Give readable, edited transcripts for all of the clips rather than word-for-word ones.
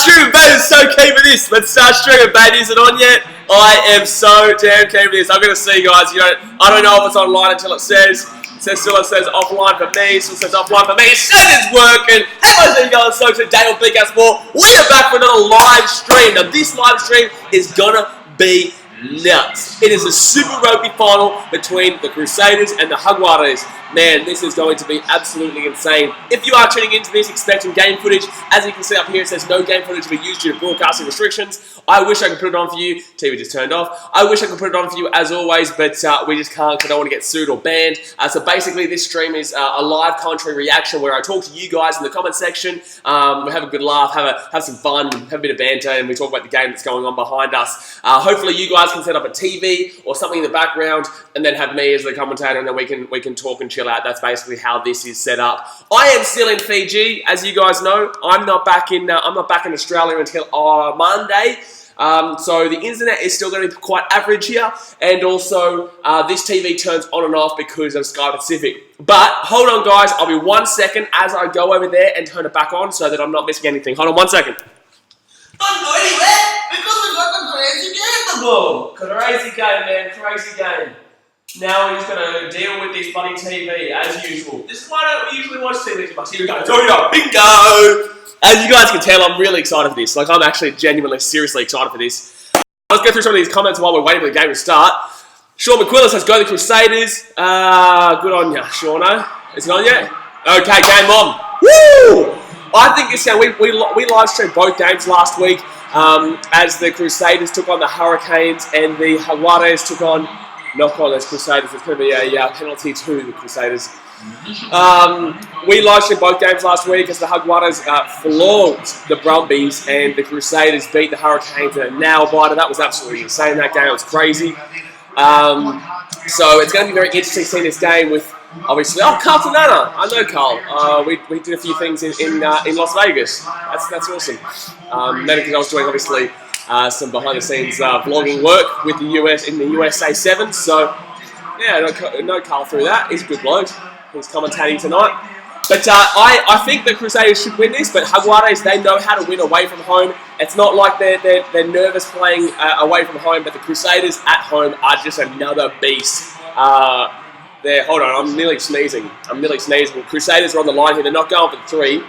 streaming, mate. So keen for this. Let's start streaming, mate. Is it on yet? I am so damn keen for this. I'm gonna see, guys. I don't know if it's online until it says. It says offline for me. Still says offline for me. It says it's working. Hello, there you guys. So today on BKRmy Sport, we are back for another live stream. Now this live stream is gonna be nuts. It is a Super Rugby final between the Crusaders and the Jaguares. Man, this is going to be absolutely insane. If you are tuning into this expecting game footage, as you can see up here, it says no game footage will be used due to broadcasting restrictions. I wish I could put it on for you. TV just turned off. I wish I could put it on for you as always, but we just can't because I don't want to get sued or banned. So basically, this stream is a live commentary reaction where I talk to you guys in the comment section. We have a good laugh, have some fun, have a bit of banter, and we talk about the game that's going on behind us. Hopefully, you guys can set up a TV or something in the background, and then have me as the commentator, and then we can talk and chill out. That's basically how this is set up. I am still in Fiji, as you guys know. I'm not back in Australia until Monday. So the internet is still going to be quite average here, and also this TV turns on and off because of Sky Pacific. But hold on, guys. I'll be 1 second as I go over there and turn it back on so that I'm not missing anything. Hold on 1 second. Don't go anywhere because we've got the crazy game to go. Crazy game, man. Crazy game. Now we're just going to deal with this bloody TV as usual. This is why I don't usually watch TV too much. Here we go. Bingo! As you guys can tell, I'm really excited for this. Like, I'm actually genuinely, seriously excited for this. Let's go through some of these comments while we're waiting for the game to start. Sean McQuillan says, go the Crusaders. Good on ya, Shauno. Is it on yet? Okay, game on. Woo! I think this game, we live streamed both games last week as the Crusaders took on the Hurricanes and the Jaguares took on, knock on those Crusaders. It's going to be a penalty to the Crusaders. We live streamed both games last week as the Jaguares flogged the Brumbies and the Crusaders beat the Hurricanes and now Biden. That was absolutely insane. That game was crazy. So it's going to be very interesting seeing this game with obviously. Oh, Carlton Nana. I know Carl. We did a few things in Las Vegas. That's awesome. Mainly because I was doing obviously some behind the scenes vlogging work with the US in the USA 7. So yeah, no Carl through that. He's a good bloke. He's commentating tonight. But I think the Crusaders should win this, but Jaguares, they know how to win away from home. It's not like they're nervous playing away from home, but the Crusaders at home are just another beast. Hold on, I'm nearly sneezing. Crusaders are on the line here. They're not going for the 3.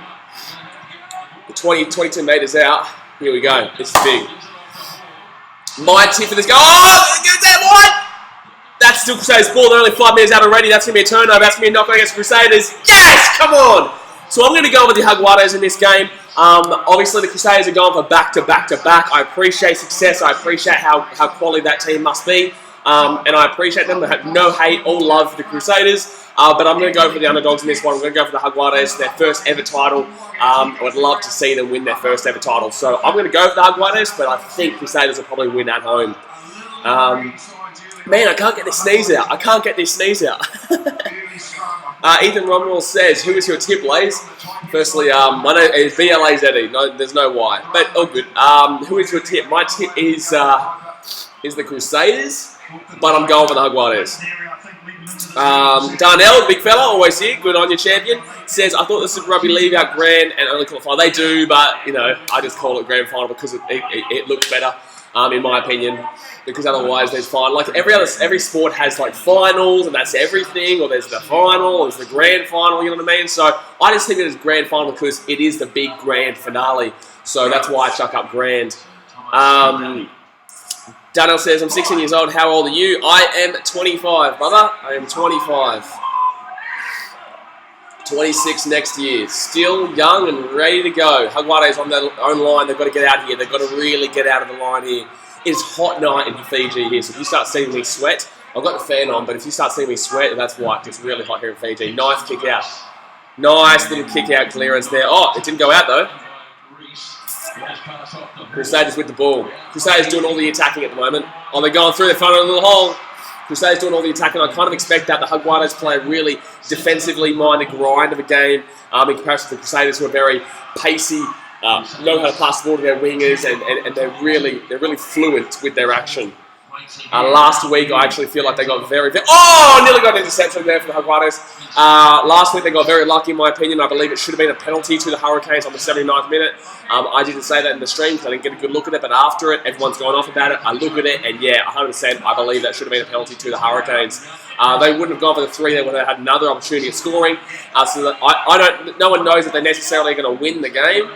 The 22 metres out. Here we go. This is big. My tip for this game. Oh, get that one! That's still Crusaders' ball. They're only 5 minutes out already. That's going to be a turnover. That's going to be a knock against Crusaders. Yes! Come on! So I'm going to go with the Jaguares in this game. Obviously, the Crusaders are going for back-to-back-to-back. I appreciate success. I appreciate how quality that team must be. And I appreciate them. I have no hate or love for the Crusaders. But I'm going to go for the underdogs in this one. I'm going to go for the Jaguares, their first ever title. I would love to see them win their first ever title. So I'm going to go for the Jaguares, but I think Crusaders will probably win at home. Man, I can't get this sneeze out. Ethan Romuald says, who is your tip, Blaze? Firstly, my name is BLAZE. No, there's no Y. But, all good. Who is your tip? My tip is the Crusaders, but I'm going for the Jaguares. Darnell, big fella, always here. Good on you, champion. Says, I thought the Super Rugby leave out grand and only call it final. They do, but, I just call it grand final because it looks better, in my opinion. Because otherwise there's final. Like every sport has like finals and that's everything, or there's the final, or there's the grand final, you know what I mean? So I just think it is grand final because it is the big grand finale. So that's why I chuck up grand. Daniel says, I'm 16 years old, how old are you? I am 25, brother. I am 25. 26 next year. Still young and ready to go. Jaguares on their own line. They've got to get out here. They've got to really get out of the line here. It's hot night in Fiji here, so if you start seeing me sweat, I've got the fan on, but if you start seeing me sweat, that's why. It's really hot here in Fiji. Nice kick out. Nice little kick out clearance there. Oh, it didn't go out though. Crusaders with the ball. Crusaders doing all the attacking at the moment. Oh, they're going through the front of the little hole. Crusaders doing all the attacking. I kind of expect that. The Jaguares play a really defensively minded grind of a game in comparison to the Crusaders, who are very pacey, know how to pass the ball to their wingers, and they're really fluent with their action. Last week, I actually feel like they got very... Oh! Nearly got an interception there for the Jaguares. Last week, they got very lucky, in my opinion. I believe it should have been a penalty to the Hurricanes on the 79th minute. I didn't say that in the stream because I didn't get a good look at it, but after it, everyone's gone off about it. I look at it, and yeah, 100%, I believe that should have been a penalty to the Hurricanes. They wouldn't have gone for the 3 there when they had another opportunity of scoring. So that no one knows that they're necessarily going to win the game.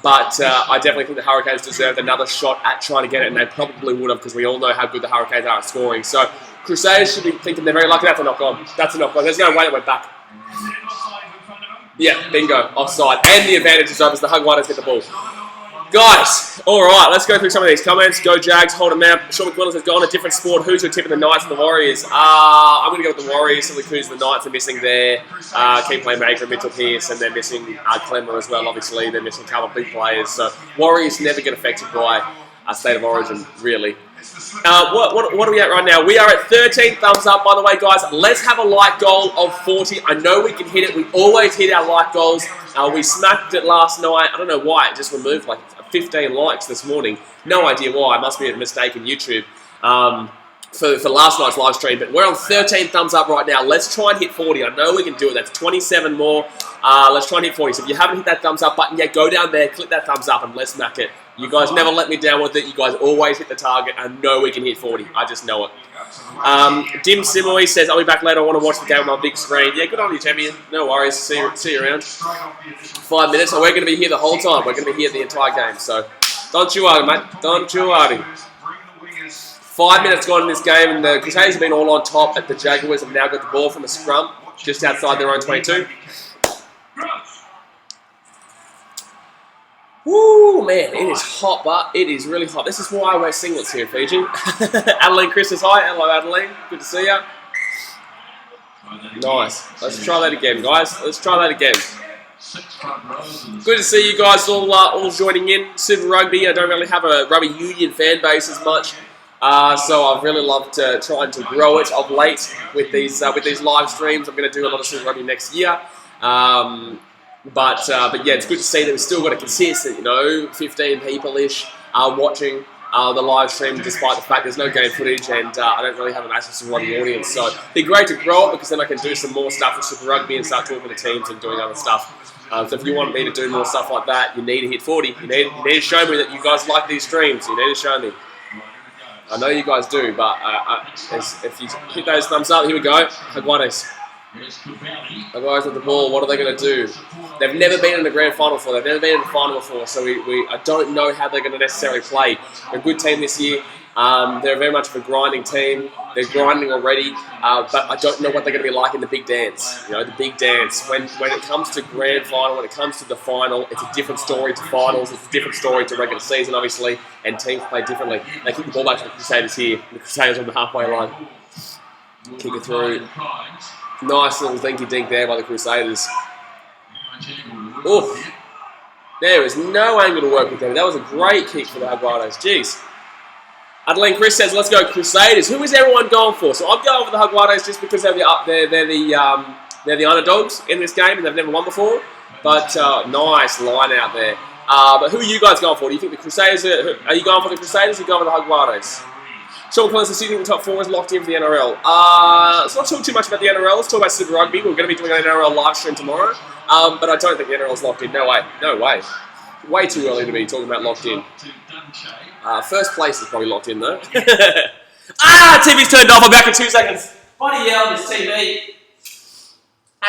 But I definitely think the Hurricanes deserved another shot at trying to get it, and they probably would have because we all know how good the Hurricanes are at scoring. So Crusaders should be thinking they're very lucky. That's a knock-on. That's a knock-on. There's no way it went back. Yeah, bingo, offside. And the advantage is over as the Jaguares get the ball. Guys, alright, let's go through some of these comments. Go Jags, hold them out. Sean McQuillan says, go on a different sport. Who's your tip of the Knights and the Warriors? I'm going to go with the Warriors simply because the Knights are missing there. Keep playing Major and Mitchell Pearce, and they're missing Clemmer as well, obviously. They're missing a couple of big players. So Warriors never get affected by State of Origin, really. What are we at right now? We are at 13 thumbs up, by the way, guys. Let's have a like goal of 40. I know we can hit it. We always hit our like goals. We smacked it last night. I don't know why. It just removed like 15 likes this morning. No idea why. It must be a mistake in YouTube for last night's live stream. But we're on 13 thumbs up right now. Let's try and hit 40. I know we can do it. That's 27 more. Let's try and hit 40. So if you haven't hit that thumbs up button yet, go down there, click that thumbs up, and let's smack it. You guys never let me down with it. You guys always hit the target. I know we can hit 40. I just know it. Dim Simoy says, I'll be back later. I want to watch the game on my big screen. Yeah, good on you, champion. No worries. See you around. 5 minutes. So we're going to be here the whole time. We're going to be here the entire game. So don't you worry, mate. Don't you worry. 5 minutes gone in this game, and the Crusaders have been all on top. At the Jaguars have now got the ball from a scrum just outside their own 22. Woo, man, it is hot, but it is really hot. This is why I wear singlets here in Fiji. Adeline Chris says hi. Hello, Adeline. Good to see you. Nice. Let's try that again, guys. Let's try that again. Good to see you guys all joining in. Super Rugby. I don't really have a rugby union fan base as much, so I've really loved trying to grow it of late with these live streams. I'm going to do a lot of Super Rugby next year. But yeah, it's good to see that we've still got a consistent, 15 people-ish watching the live stream, despite the fact there's no game footage and I don't really have a massive Super Rugby audience. So it'd be great to grow it because then I can do some more stuff with Super Rugby and start talking to teams and doing other stuff. So if you want me to do more stuff like that, you need to hit 40. You need to show me that you guys like these streams. You need to show me. I know you guys do, but if you hit those thumbs up, here we go. Jaguares. Jaguares with the ball, what are they going to do? They've never been in the grand final before. They've never been in the final before, so I don't know how they're going to necessarily play. They're a good team this year. They're very much of a grinding team. They're grinding already, but I don't know what they're going to be like in the big dance. The big dance. When it comes to grand final, when it comes to the final, it's a different story to finals. It's a different story to regular season, obviously, and teams play differently. They kick the ball back to the Crusaders here. The Crusaders on the halfway line. Kick it through. Nice little dinky-dink there by the Crusaders. Oh, there is no angle to work with them. That was a great kick for the Jaguares. Jeez. Adeline Chris says, let's go Crusaders. Who is everyone going for? So I'm going for the Jaguares just because they're the underdogs in this game and they've never won before. But nice line out there. But who are you guys going for? Do you think the Crusaders are you going for the Crusaders or are you going for the Jaguares? Sean Collins is sitting in the top 4 is locked in for the NRL. Let's not talk too much about the NRL. Let's talk about Super Rugby. We're going to be doing an NRL live stream tomorrow. But I don't think the NRL is locked in. No way. No way. Way too early to be talking about locked in. First place is probably locked in though. TV's turned off. I'm back in 2 seconds. Bloody hell, this TV.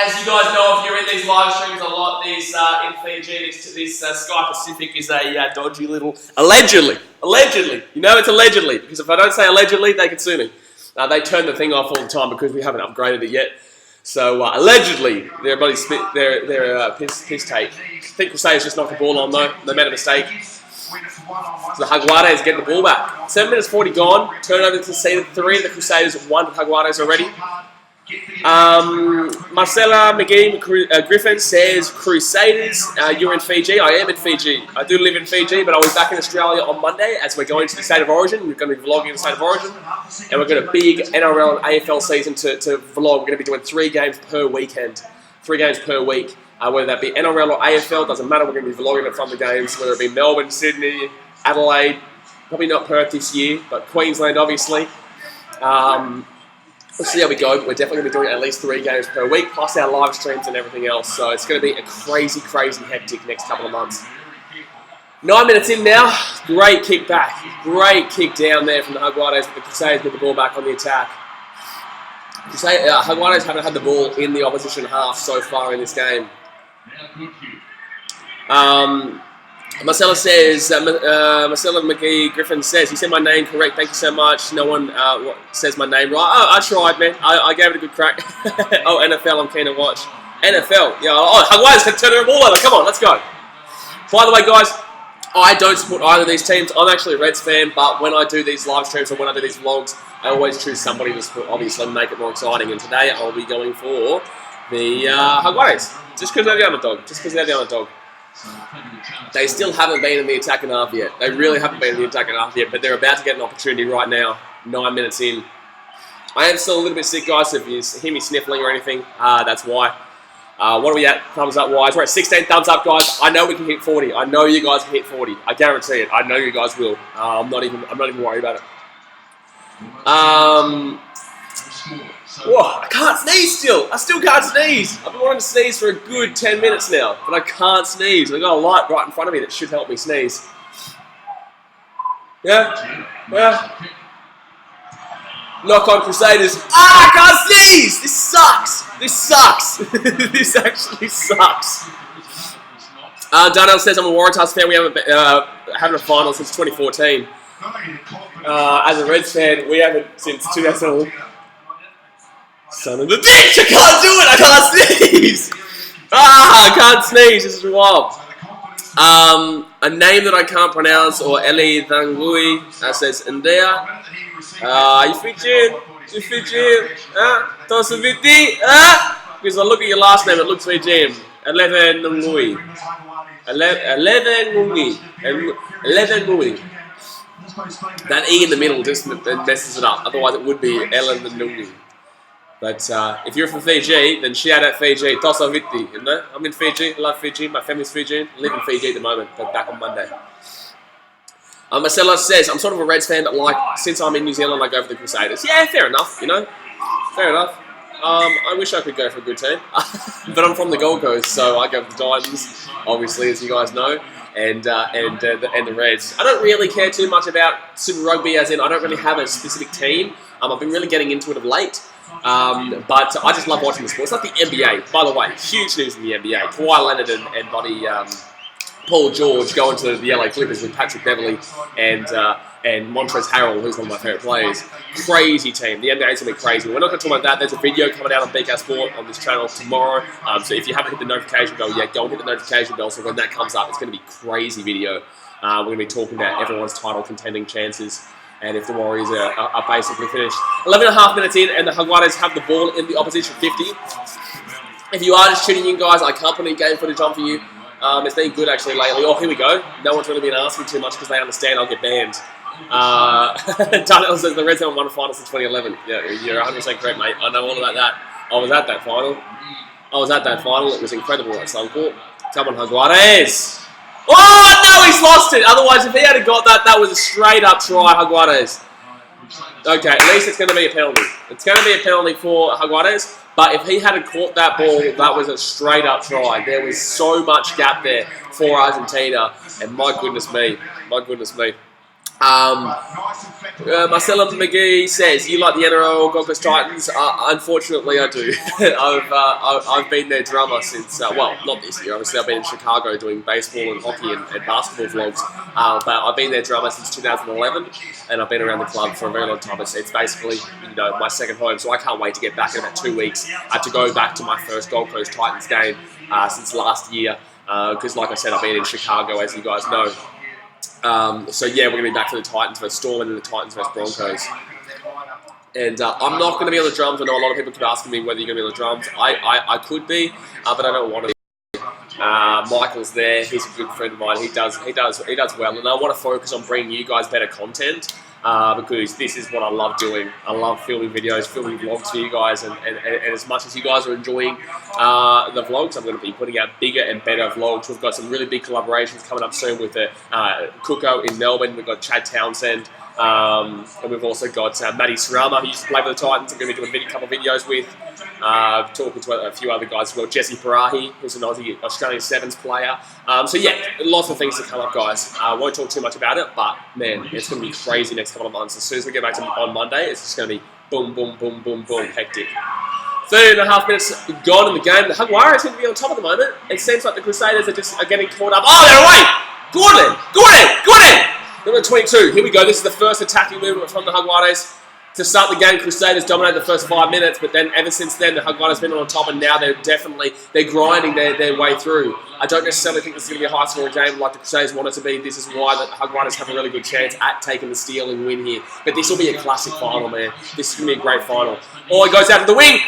As you guys know, if you're in these live streams a lot, these in Fiji, this Sky Pacific is a dodgy little... Allegedly. It's allegedly, because if I don't say allegedly, they can sue me. They turn the thing off all the time because we haven't upgraded it yet. So allegedly, they're piss take. I think Crusaders just knocked the ball on though. They made a mistake. So the Jaguares getting the ball back. 7 minutes 40 gone. Turn over to season 3. The Crusaders have won the Jaguares already. Marcella McGee Griffin says, Crusaders, you're in Fiji. I am in Fiji. I do live in Fiji, but I'll be back in Australia on Monday as we're going to the State of Origin. We're going to be vlogging the State of Origin. And we've got a big NRL and AFL season to vlog. We're going to be doing 3 games per weekend. 3 games per week. Whether that be NRL or AFL, doesn't matter. We're going to be vlogging it from the games, whether it be Melbourne, Sydney, Adelaide, Probably not Perth this year, but Queensland, obviously. We'll see how we go, but we're definitely going to be doing at least 3 games per week, plus our live streams and everything else. So it's going to be a crazy, crazy hectic next couple of months. 9 minutes in now. Great kick back. Great kick down there from the Jaguares, with the Crusaders with the ball back on the attack. Jaguares haven't had the ball in the opposition half so far in this game. Marcella says, Marcella McGee Griffin says, you said my name correct, thank you so much. No one says my name right. Oh, I tried, man. I gave it a good crack. Oh, NFL, I'm keen to watch. NFL, yeah. Oh, Jaguares can turn the ball over. Come on, let's go. By the way, guys, I don't support either of these teams. I'm actually a Reds fan, but when I do these live streams or when I do these vlogs, I always choose somebody to support, obviously make it more exciting. And today I'll be going for the Jaguares, just because they're the underdog. They still haven't been in the attacking half yet. They really haven't been in the attacking half yet, but they're about to get an opportunity right now, 9 minutes in. I am still a little bit sick, guys, so if you hear me sniffling or anything, that's why. What are we at thumbs up wise? We're at 16 thumbs up, guys. I know we can hit 40. I know you guys can hit 40. I guarantee it. I know you guys will. I'm not even worried about it. Whoa, I can't sneeze still. I still can't sneeze. I've been wanting to sneeze for a good 10 minutes now, but I can't sneeze. I've got a light right in front of me that should help me sneeze. Yeah? Knock on Crusaders. I can't sneeze! This sucks! This actually sucks. Darnell says, I'm a Waratahs fan. We haven't been, having a final since 2014. As a Reds fan, we haven't since 2011. Son of a bitch! I can't do it! I can't sneeze! I can't sneeze. This is wild. A name that I can't pronounce, or Eli Thangui, says India. You Fijian? Tosaviti? Because I look at your last name, it looks Fijian. Eleven Ngui. That E in the middle just messes it up. Otherwise, it would be Ellen Ngui. But if you're from Fiji, then shout out Fiji. Tosaviti, you know? I'm in Fiji. I love Fiji. My family's Fijian. I live in Fiji at the moment, but back on Monday. Marcella says, I'm sort of a Reds fan, but like, since I'm in New Zealand, I go for the Crusaders. Yeah, fair enough, you know? Fair enough. I wish I could go for a good team. But I'm from the Gold Coast, so I go for the Titans, obviously, as you guys know, and the Reds. I don't really care too much about Super Rugby, as in I don't really have a specific team. I've been really getting into it of late. But I just love watching the sport. It's like the NBA. By the way, huge news in the NBA. Kawhi Leonard and buddy Paul George going to the LA Clippers with Patrick Beverley and Montrezl Harrell, who's one of my favourite players. Crazy team. The NBA is going to be crazy. We're not going to talk about that. There's a video coming out on BK Sport on this channel tomorrow. So if you haven't hit the notification bell yet, go and hit the notification bell so when that comes up, it's going to be a crazy video. We're going to be talking about everyone's title contending chances. And if the Warriors are basically finished. 11.5 minutes in, and the Jaguares have the ball in the opposition 50. If you are just tuning in, guys, I can't put any game footage on for you. It's been good, actually, lately. Oh, here we go. No one's really been asking too much because they understand I'll get banned. Darnell says the Reds haven't won a final since 2011. Yeah, you're 100% correct, mate. I know all about that. I was at that final. It was incredible at Suncorp. Come on, Jaguares. Oh, no, he's lost it. Otherwise, if he had got that, that was a straight-up try, Jaguares. Okay, at least it's going to be a penalty. It's going to be a penalty for Jaguares, but if he hadn't caught that ball, that was a straight-up try. There was so much gap there for Argentina, and my goodness me. Marcella McGee says, you like the NRL Gold Coast Titans? Unfortunately, I do. I've been their drummer since, well, not this year, obviously I've been in Chicago doing baseball and hockey and basketball vlogs, but I've been their drummer since 2011, and I've been around the club for a very long time. It's basically, you know, my second home, so I can't wait to get back in about 2 weeks to go back to my first Gold Coast Titans game since last year, because like I said, I've been in Chicago, as you guys know. So yeah, we're going to be back to the Titans versus Storm and then the Titans versus Broncos. And I'm not going to be on the drums. I know a lot of people keep asking me whether you're going to be on the drums. I could be, but I don't want to be. Michael's there. He's a good friend of mine. He does well, and I want to focus on bringing you guys better content. because this is what I love doing. I love filming videos, filming vlogs for you guys, and as much as you guys are enjoying the vlogs, I'm going to be putting out bigger and better vlogs. We've got some really big collaborations coming up soon with the Cooko in Melbourne. We've got Chad Townsend, and we've also got Matty Sarama, who used to play for the Titans. I'm going to be doing a couple of videos with, talking to a few other guys as well. Jesse Parahi, who's an Aussie Australian Sevens player. So yeah, lots of things to come up, guys. I won't talk too much about it, but man, it's going to be crazy next couple of months. As soon as we get back on Monday, it's just going to be boom, boom, boom, boom, boom, hectic. 30.5 minutes gone in the game. The Jaguares seem to be on top at the moment. It seems like the Crusaders are getting caught up. Oh, they're away! Gordon! Number 22. Here we go. This is the first attacking movement from the Jaguares. To start the game, Crusaders dominated the first 5 minutes, but then ever since then, the Jaguares have been on top, and now they're grinding their way through. I don't necessarily think this is going to be a high-scoring game like the Crusaders want it to be. This is why the Jaguares have a really good chance at taking the steal and win here. But this will be a classic final, man. This is going to be a great final. Oh, he goes out of the wing!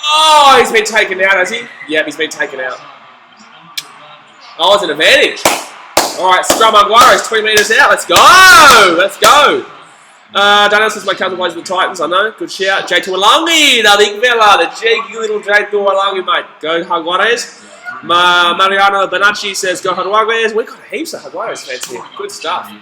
Oh, he's been taken out, has he? Yep, he's been taken out. Oh, it's an advantage. All right, scrum Jaguares, 20 metres out. Let's go! Daniel says my cousin plays with the Titans, I know. Good shout. J Tuolangi, the big fella, the cheeky little J Tuolangi, mate. Go Jaguares. Mariano Bonacci says go Jaguares. We've got heaps of Jaguares fans here. Good stuff.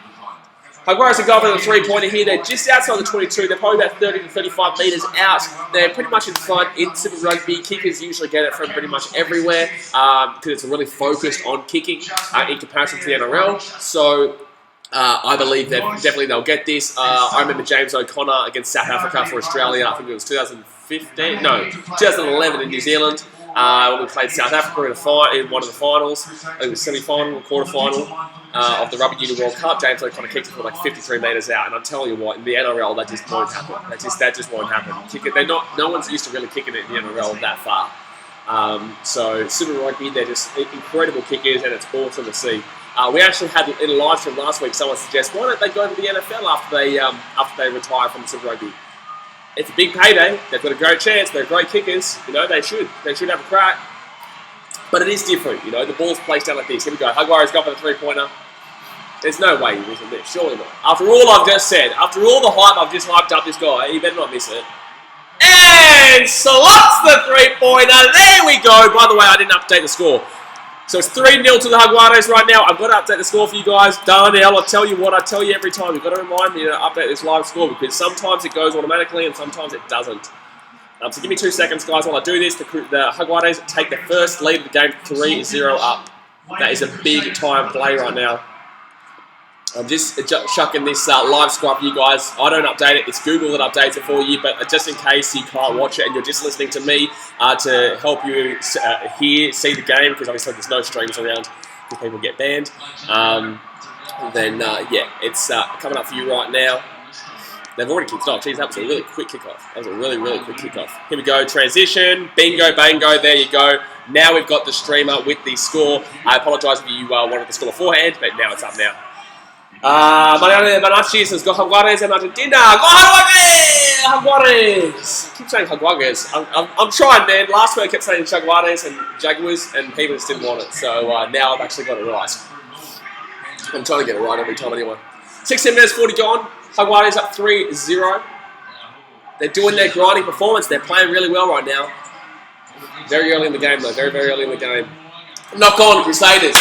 Jaguares are going for the three-pointer here. They're just outside the 22. They're probably about 30 to 35 metres out. They're pretty much in front in Super Rugby. Kickers usually get it from pretty much everywhere because it's really focused on kicking in comparison to the NRL. So I believe that definitely they'll get this. I remember James O'Connor against South Africa for Australia. I think it was 2011 in New Zealand. When we played South Africa in one of the finals. It was semi-final or quarter-final of the Rugby Union World Cup. James O'Connor kicked it for like 53 metres out, and I'm telling you what, in the NRL that just won't happen. That just won't happen. No one's used to really kicking it in the NRL that far. So Super Rugby, they're just incredible kickers, and it's awesome to see. We actually had in a live stream last week someone suggest why don't they go to the NFL after they retire from Super Rugby. It's a big payday. They've got a great chance. They're great kickers. You know, they should have a crack. But it is different. You know, the ball's placed down like this. Here we go. Jaguares got for the three-pointer. There's no way he misses this. Surely not. After all I've just said, after all the hype I've just hyped up this guy, he better not miss it. And slots the three-pointer. There we go. By the way, I didn't update the score. So it's 3-0 to the Jaguares right now. I've got to update the score for you guys. Darnell, I tell you what, I tell you every time. You've got to remind me to update this live score because sometimes it goes automatically and sometimes it doesn't. So give me 2 seconds, guys, while I do this. The Jaguares take the first lead of the game 3-0 up. That is a big time play right now. I'm just chucking this live score for you guys. I don't update it. It's Google that updates it for you. But just in case you can't watch it and you're just listening to me to help you see the game, because obviously there's no streams around because people get banned, yeah, it's coming up for you right now. They've already kicked off. Jeez, that was a really quick kickoff. That was a really, really quick kickoff. Here we go. Transition. Bingo, bango. There you go. Now we've got the streamer with the score. I apologise if you wanted the score beforehand, but now it's up now. Mariano Bonacci says, go Jaguares and Argentina. Go Jaguares! I keep saying Jaguares. I'm trying, man. Last week I kept saying Jaguares and Jaguars, and people just didn't want it. So now I've actually got it right. I'm trying to get it right every time anyway. 16 minutes 40 gone. Jaguares up 3-0. They're doing their grinding performance. They're playing really well right now. Very early in the game, though. Very, very early in the game. Knock on, Crusaders.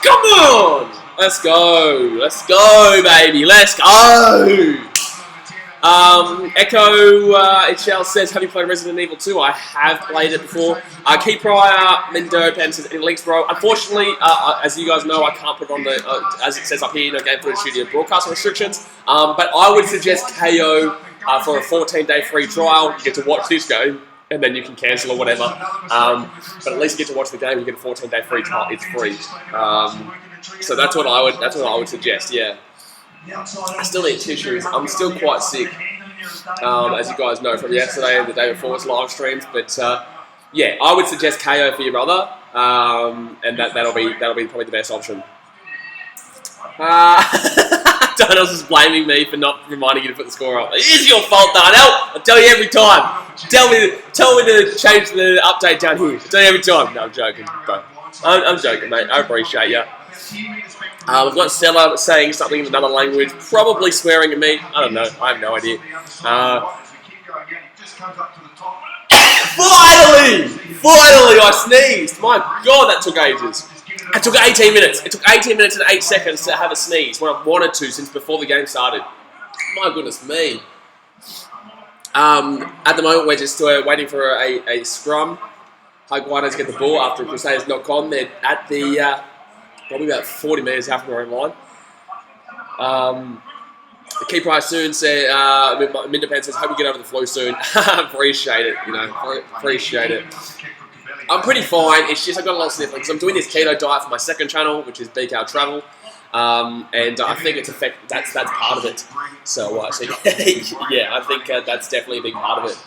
Come on! Let's go. Let's go, baby. Let's go. Echo HL says, have you played Resident Evil 2? I have played it before. Key Prior, Mindo, Pen says, any links, bro? Unfortunately, as you guys know, I can't put on the, as it says up here, no game footage studio broadcast restrictions. But I would suggest KO for a 14-day free trial. You get to watch this game, and then you can cancel or whatever. But at least you get to watch the game. You get a 14-day free trial. It's free. So that's what I would suggest. Yeah. I still need tissues. I'm still quite sick, as you guys know from yesterday and the day before's live streams. But yeah, I would suggest KO for your brother, and that'll be probably the best option. Darnell's just blaming me for not reminding you to put the score up. It is your fault, Darnell. I tell you every time. Tell me to change the update down here. I tell you every time. No, I'm joking, bro. I'm joking, mate. I appreciate you. We've got Stella saying something in another language, probably swearing at me. I don't know. I have no idea. Finally, I sneezed. My God, that took ages. It took 18 minutes. It took 18 minutes and 8 seconds to have a sneeze when I wanted to since before the game started. My goodness me. At the moment, we're just waiting for a scrum. Jaguares get the ball after Crusaders knock on. They're at the probably about 40 metres out from our own line. Keep Price soon said, Minderpan says, hope you get over the flu soon. Appreciate it, you know, appreciate it. I'm pretty fine. It's just I've got a lot of sniffling because I'm doing this keto diet for my second channel, which is BKR Travel, and I think it's that's part of it. So yeah, I think that's definitely a big part of it.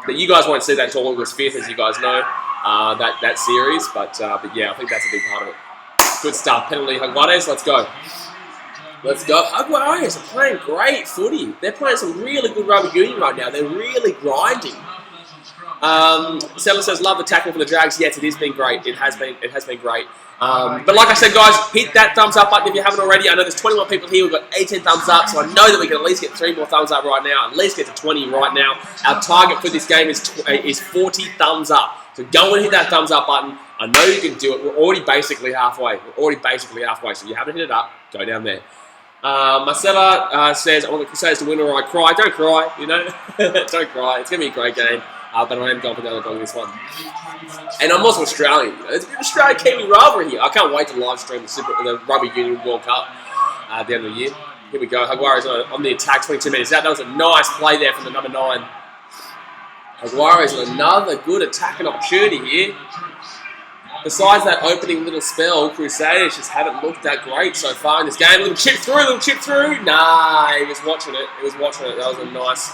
But you guys won't see that until August 5th, as you guys know, that series. But yeah, I think that's a big part of it. Good stuff. Penalty, Jaguares. Let's go. Let's go. Jaguares are playing great footy. They're playing some really good rugby union right now. They're really grinding. Settler says, love the tackle for the Jags. Yes, it has been great. It has been great. But like I said, guys, hit that thumbs up button if you haven't already. I know there's 21 people here. We've got 18 thumbs up, so I know that we can at least get 3 more thumbs up right now. At least get to 20 right now. Our target for this game is 40 thumbs up. So go and hit that thumbs up button. I know you can do it. We're already basically halfway. So if you haven't hit it up, go down there. Marcella says, I want the Crusaders to win or I cry. Don't cry, you know. Don't cry. It's going to be a great game. But I am going for the underdog in this one. And I'm also Australian. You know? It's a bit of Australia-Kiwi rivalry here. I can't wait to live stream the Rugby Union World Cup at the end of the year. Here we go. Jaguares on the attack, 22 minutes out. That was a nice play there from the number 9. Jaguares with another good attacking opportunity here. Besides that opening little spell, Crusaders just haven't looked that great so far in this game. Little chip through. Nah, he was watching it. That was a nice...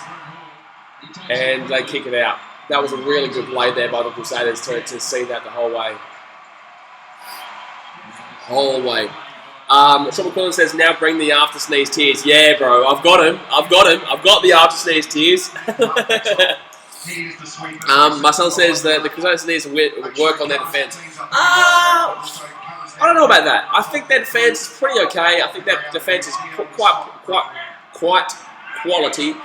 And they kick it out. That was a really good play there by the Crusaders to see that the whole way. Sean McCullen says, now bring the after sneeze tears. Yeah, bro, I've got him. I've got the after sneeze tears. Marcel says that the Crusaders need to work on their defence. I don't know about that. I think their defence is pretty okay. I think that defence is quite quality.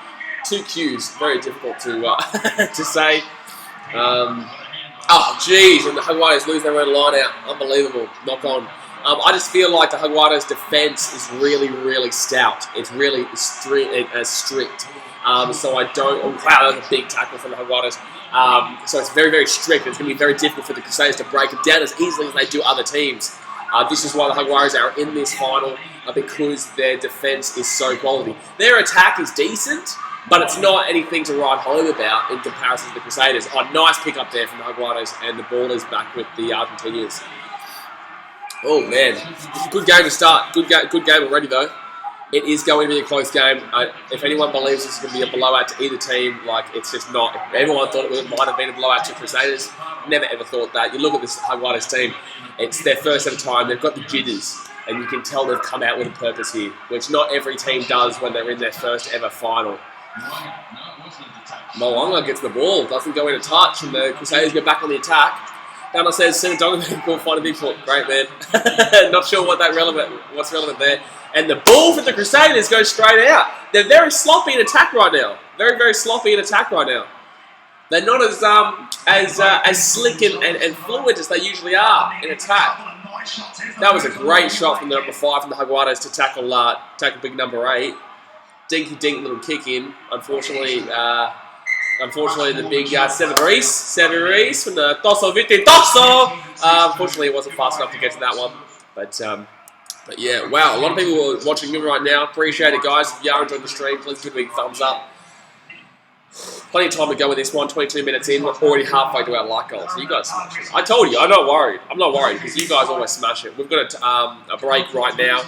2 Qs, very difficult to say. Oh, jeez, and the Jaguares lose their own line out. Unbelievable. Knock on. I just feel like the Jaguares' defence is really stout. It's really strict. So I don't... Oh, wow, that's a big tackle from the Jaguares. So it's very strict. It's going to be very difficult for the Crusaders to break it down as easily as they do other teams. This is why the Jaguares are in this final, because their defence is so quality. Their attack is decent, but it's not anything to write home about in comparison to the Crusaders. Oh, nice pick up there from the Jaguares, and the ball is back with the Argentinians. Oh, man. Good game to start. Good game already, though. It is going to be a close game. If anyone believes this is going to be a blowout to either team, like, it's just not. Everyone thought it might have been a blowout to Crusaders. Never ever thought that. You look at this Jaguares team, it's their first ever time. They've got the jitters, and you can tell they've come out with a purpose here, which not every team does when they're in their first ever final. Mo'unga gets the ball, doesn't go in a touch, and the Crusaders go back on the attack. Dana says, Simon Donovan will find a big foot. Great, man. Not sure what's relevant there. And the ball for the Crusaders goes straight out. They're very sloppy in attack right now. Very sloppy in attack right now. They're not as slick and fluid as they usually are in attack. That was a great shot from the number 5 from the Jaguares to tackle big number 8. Dinky dink little kick in. Unfortunately, the big Severis from the Tosso Viti Tosso. Unfortunately, it wasn't fast enough to get to that one. But yeah, wow, a lot of people are watching me right now. Appreciate it, guys. If you are enjoying the stream, please give me a big thumbs up. Plenty of time to go with this one. 22 minutes in, we're already halfway to our like goal. So you guys smash it. I told you, I'm not worried. I'm not worried because you guys always smash it. We've got a break right now.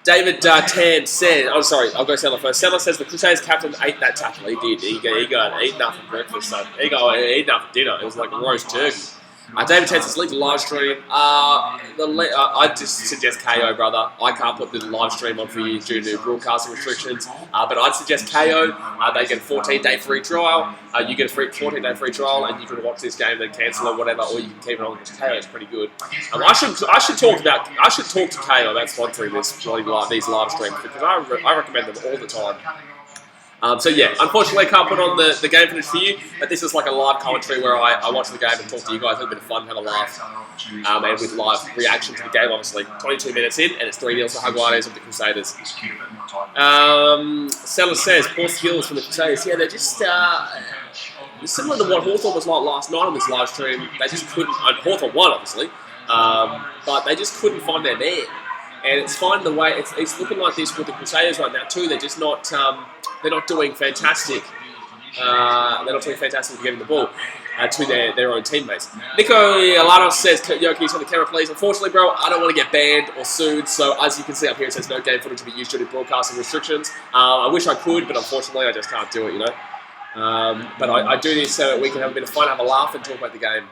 David Tan said, oh sorry, I'll go Settler first. Settler says the Crusaders captain ate that tackle. He did. He got eaten up for breakfast. So he got eaten up for dinner. It was like a roast turkey. David Ted says, link the live stream. I just suggest KO, brother. I can't put the live stream on for you due to broadcasting restrictions. But I'd suggest KO. They get a 14-day free trial. You get a 14-day free trial, and you can watch this game, then cancel or whatever, or you can keep it on because KO is pretty good. I should talk to KO about sponsoring these live streams because I recommend them all the time. So yeah, unfortunately I can't put on the game footage for you, but this is like a live commentary where I watch the game and talk to you guys, have a bit of fun, have a laugh, and with live reaction to the game, obviously. 22 minutes in, and it's 3-0 to Jaguares of the Crusaders. Seller says, poor skills from the Crusaders. Yeah, they're just similar to what Hawthorn was like last night on this live stream. They just couldn't, Hawthorn won obviously, but they just couldn't find their man. And it's finding the way, it's looking like this with the Crusaders right now too. They're just not, they're not doing fantastic. They're not doing fantastic with getting the ball to their own teammates. Nico Alanos says, Yoki, on the camera please. Unfortunately, bro, I don't want to get banned or sued. So as you can see up here, it says no game footage to be used due to broadcasting restrictions. I wish I could, but unfortunately, I just can't do it, you know. But I do this so that we can have a bit of fun, have a laugh, and talk about the game.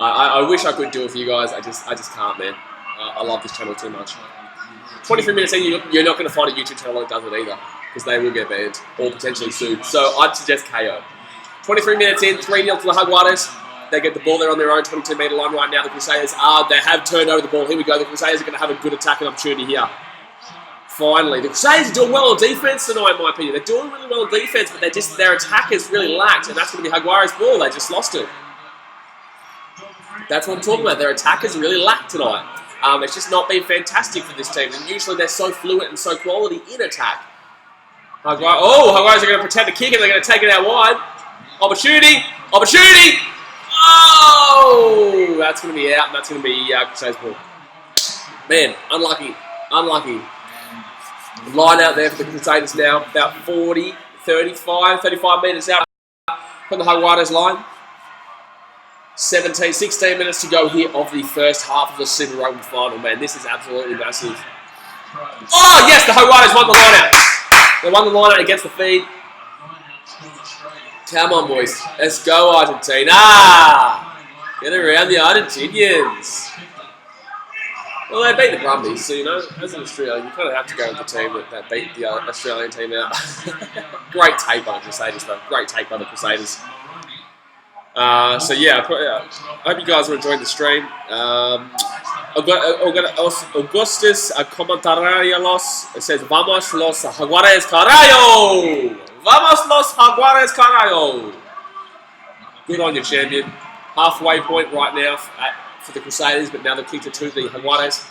I wish I could do it for you guys. I just can't, man. I love this channel too much. 23 minutes in, you're not going to find a YouTube channel that does it either, because they will get banned or potentially sued. So I'd suggest KO. 23 minutes in, 3-0 to the Jaguares. They get the ball there on their own 22-metre line right now. The Crusaders they have turned over the ball. Here we go. The Crusaders are going to have a good attacking opportunity here. Finally, the Crusaders are doing well on defense tonight, in my opinion. They're doing really well on defense, but their attack has really lacked, and that's going to be Jaguares' ball. They just lost it. That's what I'm talking about. Their attack has really lacked tonight. It's just not been fantastic for this team, and usually they're so fluent and so quality in attack. Jaguares are going to protect the kick, and they're going to take it out wide. Opportunity! Opportunity! Oh! That's going to be out, and that's going to be Crusaders' ball. Man, unlucky. Unlucky. Line out there for the Crusaders now, about 35 metres out from the Jaguares line. 16 minutes to go here of the first half of the Super Rugby final, man. This is absolutely massive. Oh, yes, the Jaguares won the line out. They won the line out against the feed. Come on, boys. Let's go, Argentina. Get around the Argentinians. Well, they beat the Brumbies, so, you know, as an Australian, you kind of have to go with the team that beat the Australian team out. Great take by the Crusaders, though. Great take by the Crusaders. So yeah, I hope you guys are enjoying the stream. Augustus Comentararios says, Vamos los Jaguares, carajo! Vamos los Jaguares, carajo! Good on you, champion. Halfway point right now for the Crusaders, but now they've kicked it to the Jaguares.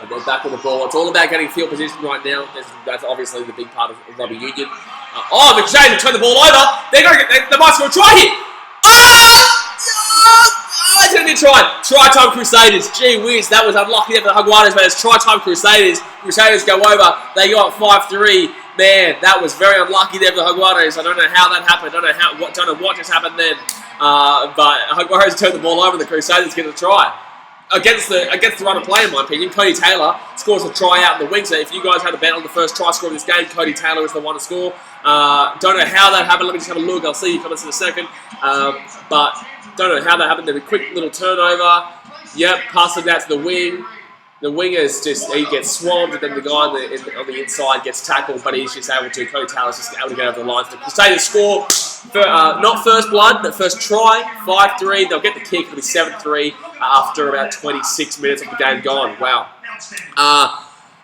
And they're back on the ball. It's all about getting field position right now. That's obviously the big part of rugby union. The Crusaders turn the ball over. They're going to get. They might score a try here. It's going to be a try. Try time Crusaders. Gee whiz, that was unlucky for the Jaguares, but it's try time Crusaders. Crusaders go over. They got 5-3. Man, that was very unlucky there for the Jaguares. I don't know how that happened. I don't know what just happened then. But Jaguares turned the ball over. The Crusaders get a try. Against the run of play, in my opinion, Cody Taylor scores a try out in the wing. So if you guys had a bet on the first try score of this game, Cody Taylor is the one to score. Don't know how that happened. Let me just have a look. I'll see you comments in a second. But don't know how that happened. There was a quick little turnover. Yep, passes it out to the wing. The winger is he gets swamped, and then the guy on the inside gets tackled, but he's just able to. Cody Taylor's just able to get over the line. The Crusaders score, not first blood, but first try, 5-3. They'll get the kick. It'll be 7-3 after about 26 minutes of the game gone. Wow.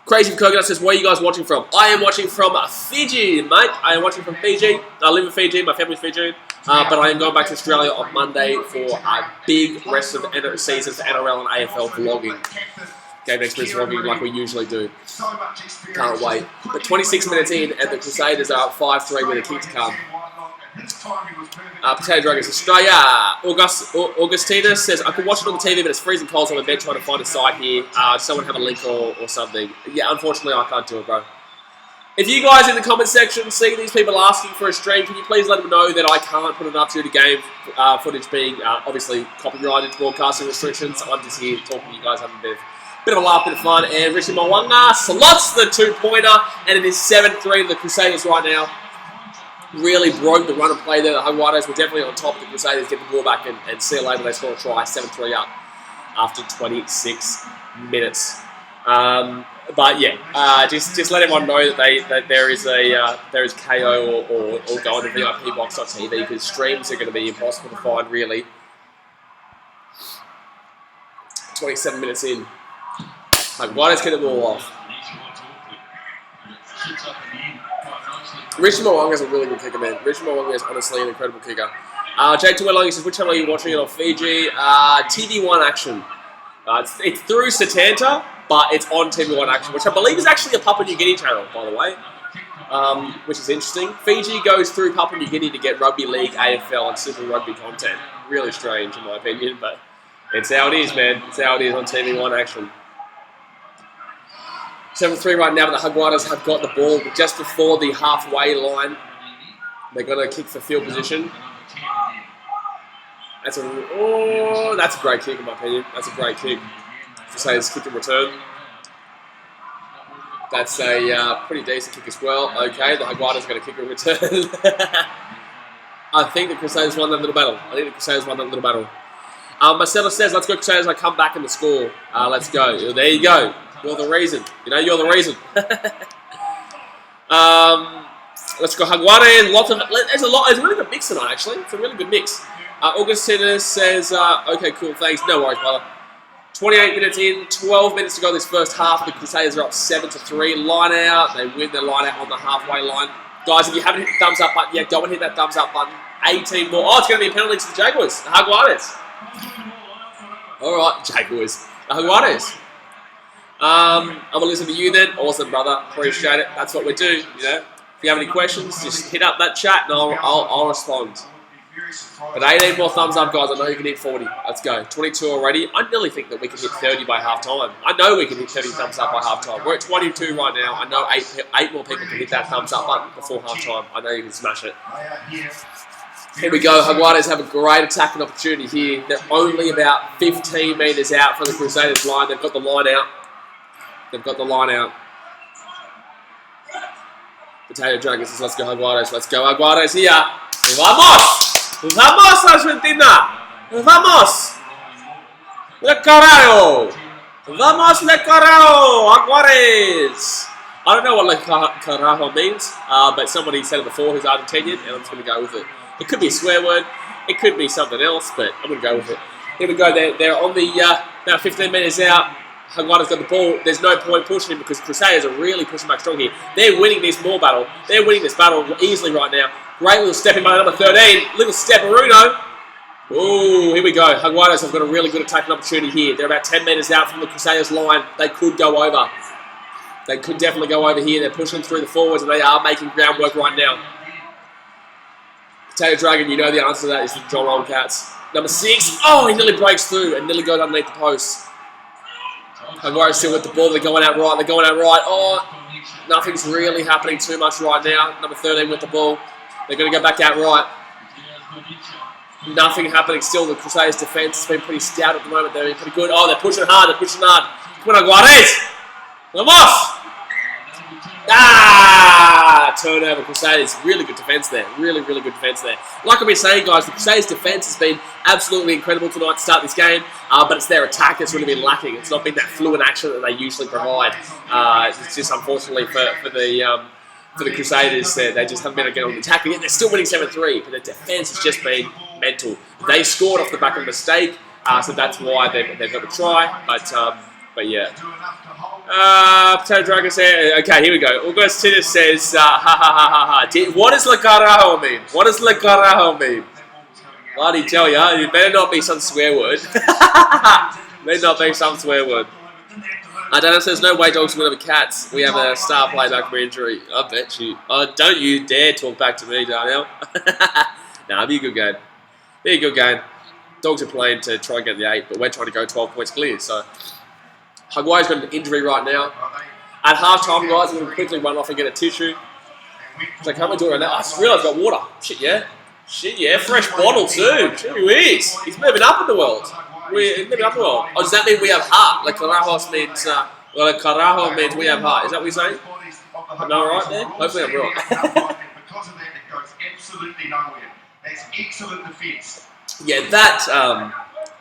Crazy Coconut says, where are you guys watching from? I am watching from Fiji, mate. I am watching from Fiji. I live in Fiji. My family's Fijian. But I am going back to Australia on Monday for a big rest of the season for NRL and AFL vlogging. Game experience vlogging like we usually do. Can't wait. But 26 minutes in, and the Crusaders are up 5-3 with a kick to come. Potato Dragons Australia. Augustina says, I could watch it on the TV, but it's freezing cold, so I'm in bed trying to find a site here. Someone have a link or something. Yeah, unfortunately, I can't do it, bro. If you guys in the comment section see these people asking for a stream, can you please let them know that I can't put it up due to game footage being obviously copyrighted broadcasting restrictions. I'm just here talking to you guys, having a bit of a laugh, bit of fun. And Richie Mwanga slots the 2-pointer, and it is 7-3 to the Crusaders right now. really broke the run and play there. The Jaguares were definitely on top of the Crusaders, get the ball back and see you later. They score a try, 7-3 up after 26 minutes. But yeah, just let everyone know that there is KO or go on to VIPbox.tv because streams are going to be impossible to find really. 27 minutes in. Jaguares get the ball off. Richard Mwanga is a really good kicker, man. Richard Mwanga is honestly an incredible kicker. J2 Long says, which channel are you watching it on Fiji? TV1 Action. It's through Setanta, but it's on TV1 Action, which I believe is actually a Papua New Guinea channel, by the way, which is interesting. Fiji goes through Papua New Guinea to get Rugby League, AFL, and Super Rugby content. Really strange, in my opinion, but it's how it is, man. It's how it is on TV1 Action. 7-3 right now, but the Jaguares have got the ball just before the halfway line. They're going to kick for field position. That's a great kick in my opinion. That's a great kick. To say it's kick and return. That's a pretty decent kick as well. Okay, the Jaguares going to kick and return. I think the Crusaders won that little battle. Marcelo says, let's go Crusaders, I come back in the score. Let's go. There you go. You're the reason. You know, you're the reason. Let's go Jaguares. There's a really good mix tonight, actually. It's a really good mix. Augustina says, okay, cool, thanks. No worries, brother. 28 minutes in, 12 minutes to go this first half. The Crusaders are up 7-3. Line out. They win their line out on the halfway line. Guys, if you haven't hit the thumbs up button yet, go and hit that thumbs up button. 18 more. Oh, it's going to be a penalty to the Jaguars. The Jaguares. All right, Jaguars. The Jaguares. I'm going to listen to you then. Awesome, brother. Appreciate it. That's what we do, you know. If you have any questions, just hit up that chat and I'll respond. But 18 more thumbs up, guys. I know you can hit 40. Let's go. 22 already. I nearly think that we can hit 30 by half-time. I know we can hit 30 thumbs up by half-time. We're at 22 right now. I know 8 more people can hit that thumbs up button before half-time. I know you can smash it. Here we go. Jaguares have a great attacking opportunity here. They're only about 15 metres out from the Crusaders line. They've got the line out. Potato Dragon says, let's go Jaguares. Let's go Jaguares here. Vamos! Vamos, Argentina! Vamos! Le carajo! Vamos, le carajo! Jaguares! I don't know what le carajo means, but somebody said it before who's Argentinian, and I'm just going to go with it. It could be a swear word, it could be something else, but I'm going to go with it. Here we go, they're on the, about 15 metres out. Jaguares got the ball. There's no point pushing him because Crusaders are really pushing back strong here. They're winning this more battle. They're winning this battle easily right now. Great little step in by number 13. Little stepperuno. Ooh, here we go. Jaguares have got a really good attacking opportunity here. They're about 10 metres out from the Crusaders line. They could go over. They could definitely go over here. They're pushing through the forwards and they are making groundwork right now. Potato Dragon, you know the answer to that is the John Wildcats. Number 6. Oh, he nearly breaks through and nearly goes underneath the post. Jaguares still with the ball. They're going out right. Oh, nothing's really happening too much right now. Number 13 with the ball. They're going to go back out right. Nothing happening still. The Crusaders' defence has been pretty stout at the moment. They're pretty good. Oh, they're pushing hard. Come on, Jaguares. Vamos! Turnover, Crusaders. Really good defence there. Really good defence there. Like I've been saying, guys, the Crusaders' defence has been absolutely incredible tonight to start this game, but it's their attack that's really been lacking. It's not been that fluid action that they usually provide. It's just unfortunately for the Crusaders, they just haven't been able to get on the attack. They're still winning 7-3, but the defence has just been mental. They scored off the back of a mistake, so that's why they've got to try. But yeah. Potato Dragon says, okay, here we go. Augustina says, what does le carajo mean? What does le carajo mean? Bloody tell ya, it better not be some swear word. Better not be some swear word. Daniel says, no way dogs will win over cats. We have a star player back from injury. I bet you. Don't you dare talk back to me, Daniel. Nah, be a good game. Be a good game. Dogs are playing to try and get the 8, but we're trying to go 12 points clear, so... Jaguares got an injury right now. At half-time, guys, I'm going to quickly run off and get a tissue. So how am I doing right now? I just realised I've got water. Shit, yeah. Fresh bottle, too. Gee whiz. He's moving up in the world. He's moving up in the world. Oh, does that mean we have heart? Like, carajo means, carajo means we have heart. Is that what you're saying? Am I right there? Hopefully I'm right. absolutely nowhere. That's excellent defence. Yeah, that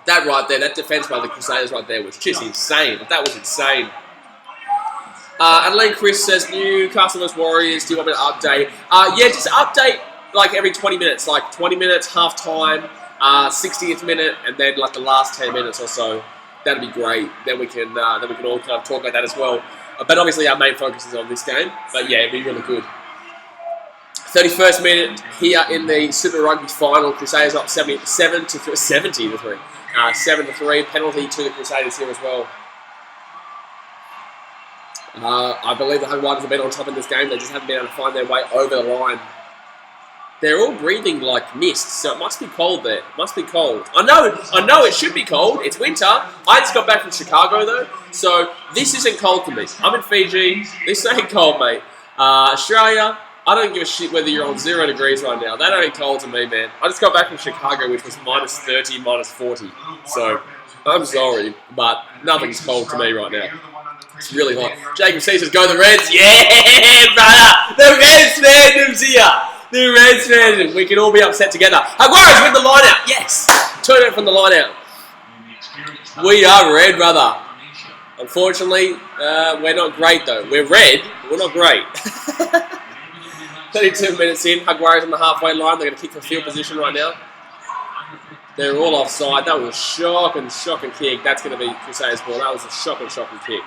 right there, that defence by the Crusaders right there was just insane. That was insane. Adelaide Chris says, Newcastle vs Warriors, do you want me to update? Yeah, just update like every 20 minutes, like 20 minutes, half time, 60th minute, and then like the last 10 minutes or so. That'd be great. Then we can all kind of talk about that as well. But obviously our main focus is on this game. But yeah, it'd be really good. 31st minute here in the Super Rugby final. Crusaders up 7 to 3. 7-3. Penalty to the Crusaders here as well. I believe the Jaguares have been on top of this game. They just haven't been able to find their way over the line. They're all breathing like mist, so it must be cold there. It must be cold. I know it should be cold. It's winter. I just got back from Chicago though, so this isn't cold to me. I'm in Fiji. This ain't cold, mate. Australia, I don't give a shit whether you're on 0 degrees right now. That ain't cold to me, man. I just got back from Chicago, which was minus 30, minus 40. So, I'm sorry, but nothing's cold to me right now. It's really hot. Jacob C says, go the Reds. Yeah, brother. The Reds fandom's here. The Reds fandom. We can all be upset together. Jaguares win the line out. Yes. Turn it from the line out. We are red, brother. Unfortunately, we're not great, though. We're red, but we're not great. 32 minutes in. Jaguares on the halfway line. They're going to kick for field position right now. They're all offside. That was a shocking kick. That's going to be Crusaders' ball. That was a shocking kick.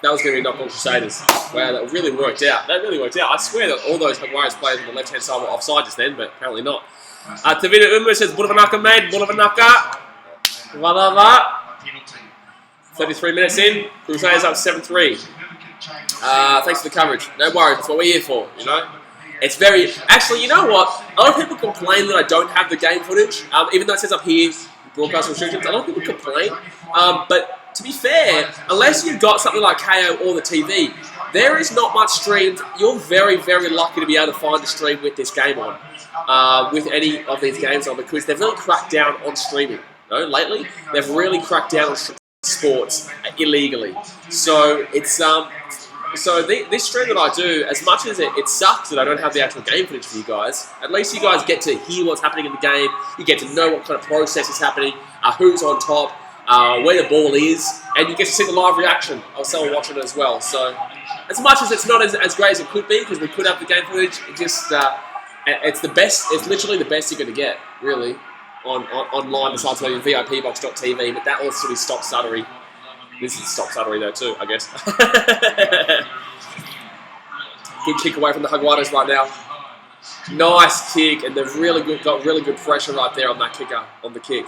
That was going to be knocked on Crusaders. Wow, that really worked out. That really worked out. I swear that all those Jaguares players on the left-hand side were offside just then, but apparently not. Tavita Umar says, Bulavanaka, mate. Bulavanaka. Vadava. 33 minutes in. Crusaders up 7-3. Thanks for the coverage. No worries. That's what we're here for, you know. It's very... Actually, you know what? A lot of people complain that I don't have the game footage. Even though it says up here, broadcast restrictions, a lot of people complain. But... to be fair, unless you've got something like KO or the TV, there is not much streamed. You're very, very lucky to be able to find a stream with this game on, with any of these games on, because they've really cracked down on streaming. You know, lately, they've really cracked down on sports illegally. So it's this stream that I do, as much as it sucks that I don't have the actual game footage for you guys, at least you guys get to hear what's happening in the game. You get to know what kind of process is happening, who's on top. Where the ball is, and you get to see the live reaction of someone watching it as well. So, as much as it's not as great as it could be, because we could have the game footage, it just it's the best. It's literally the best you're going to get, really, online. Besides maybe VIPbox.tv, but that also is Stop Stuttery. This is Stop Stuttery though too, I guess. Good kick away from the Jaguares right now. Nice kick, and they've got really good pressure right there on that kicker, on the kick.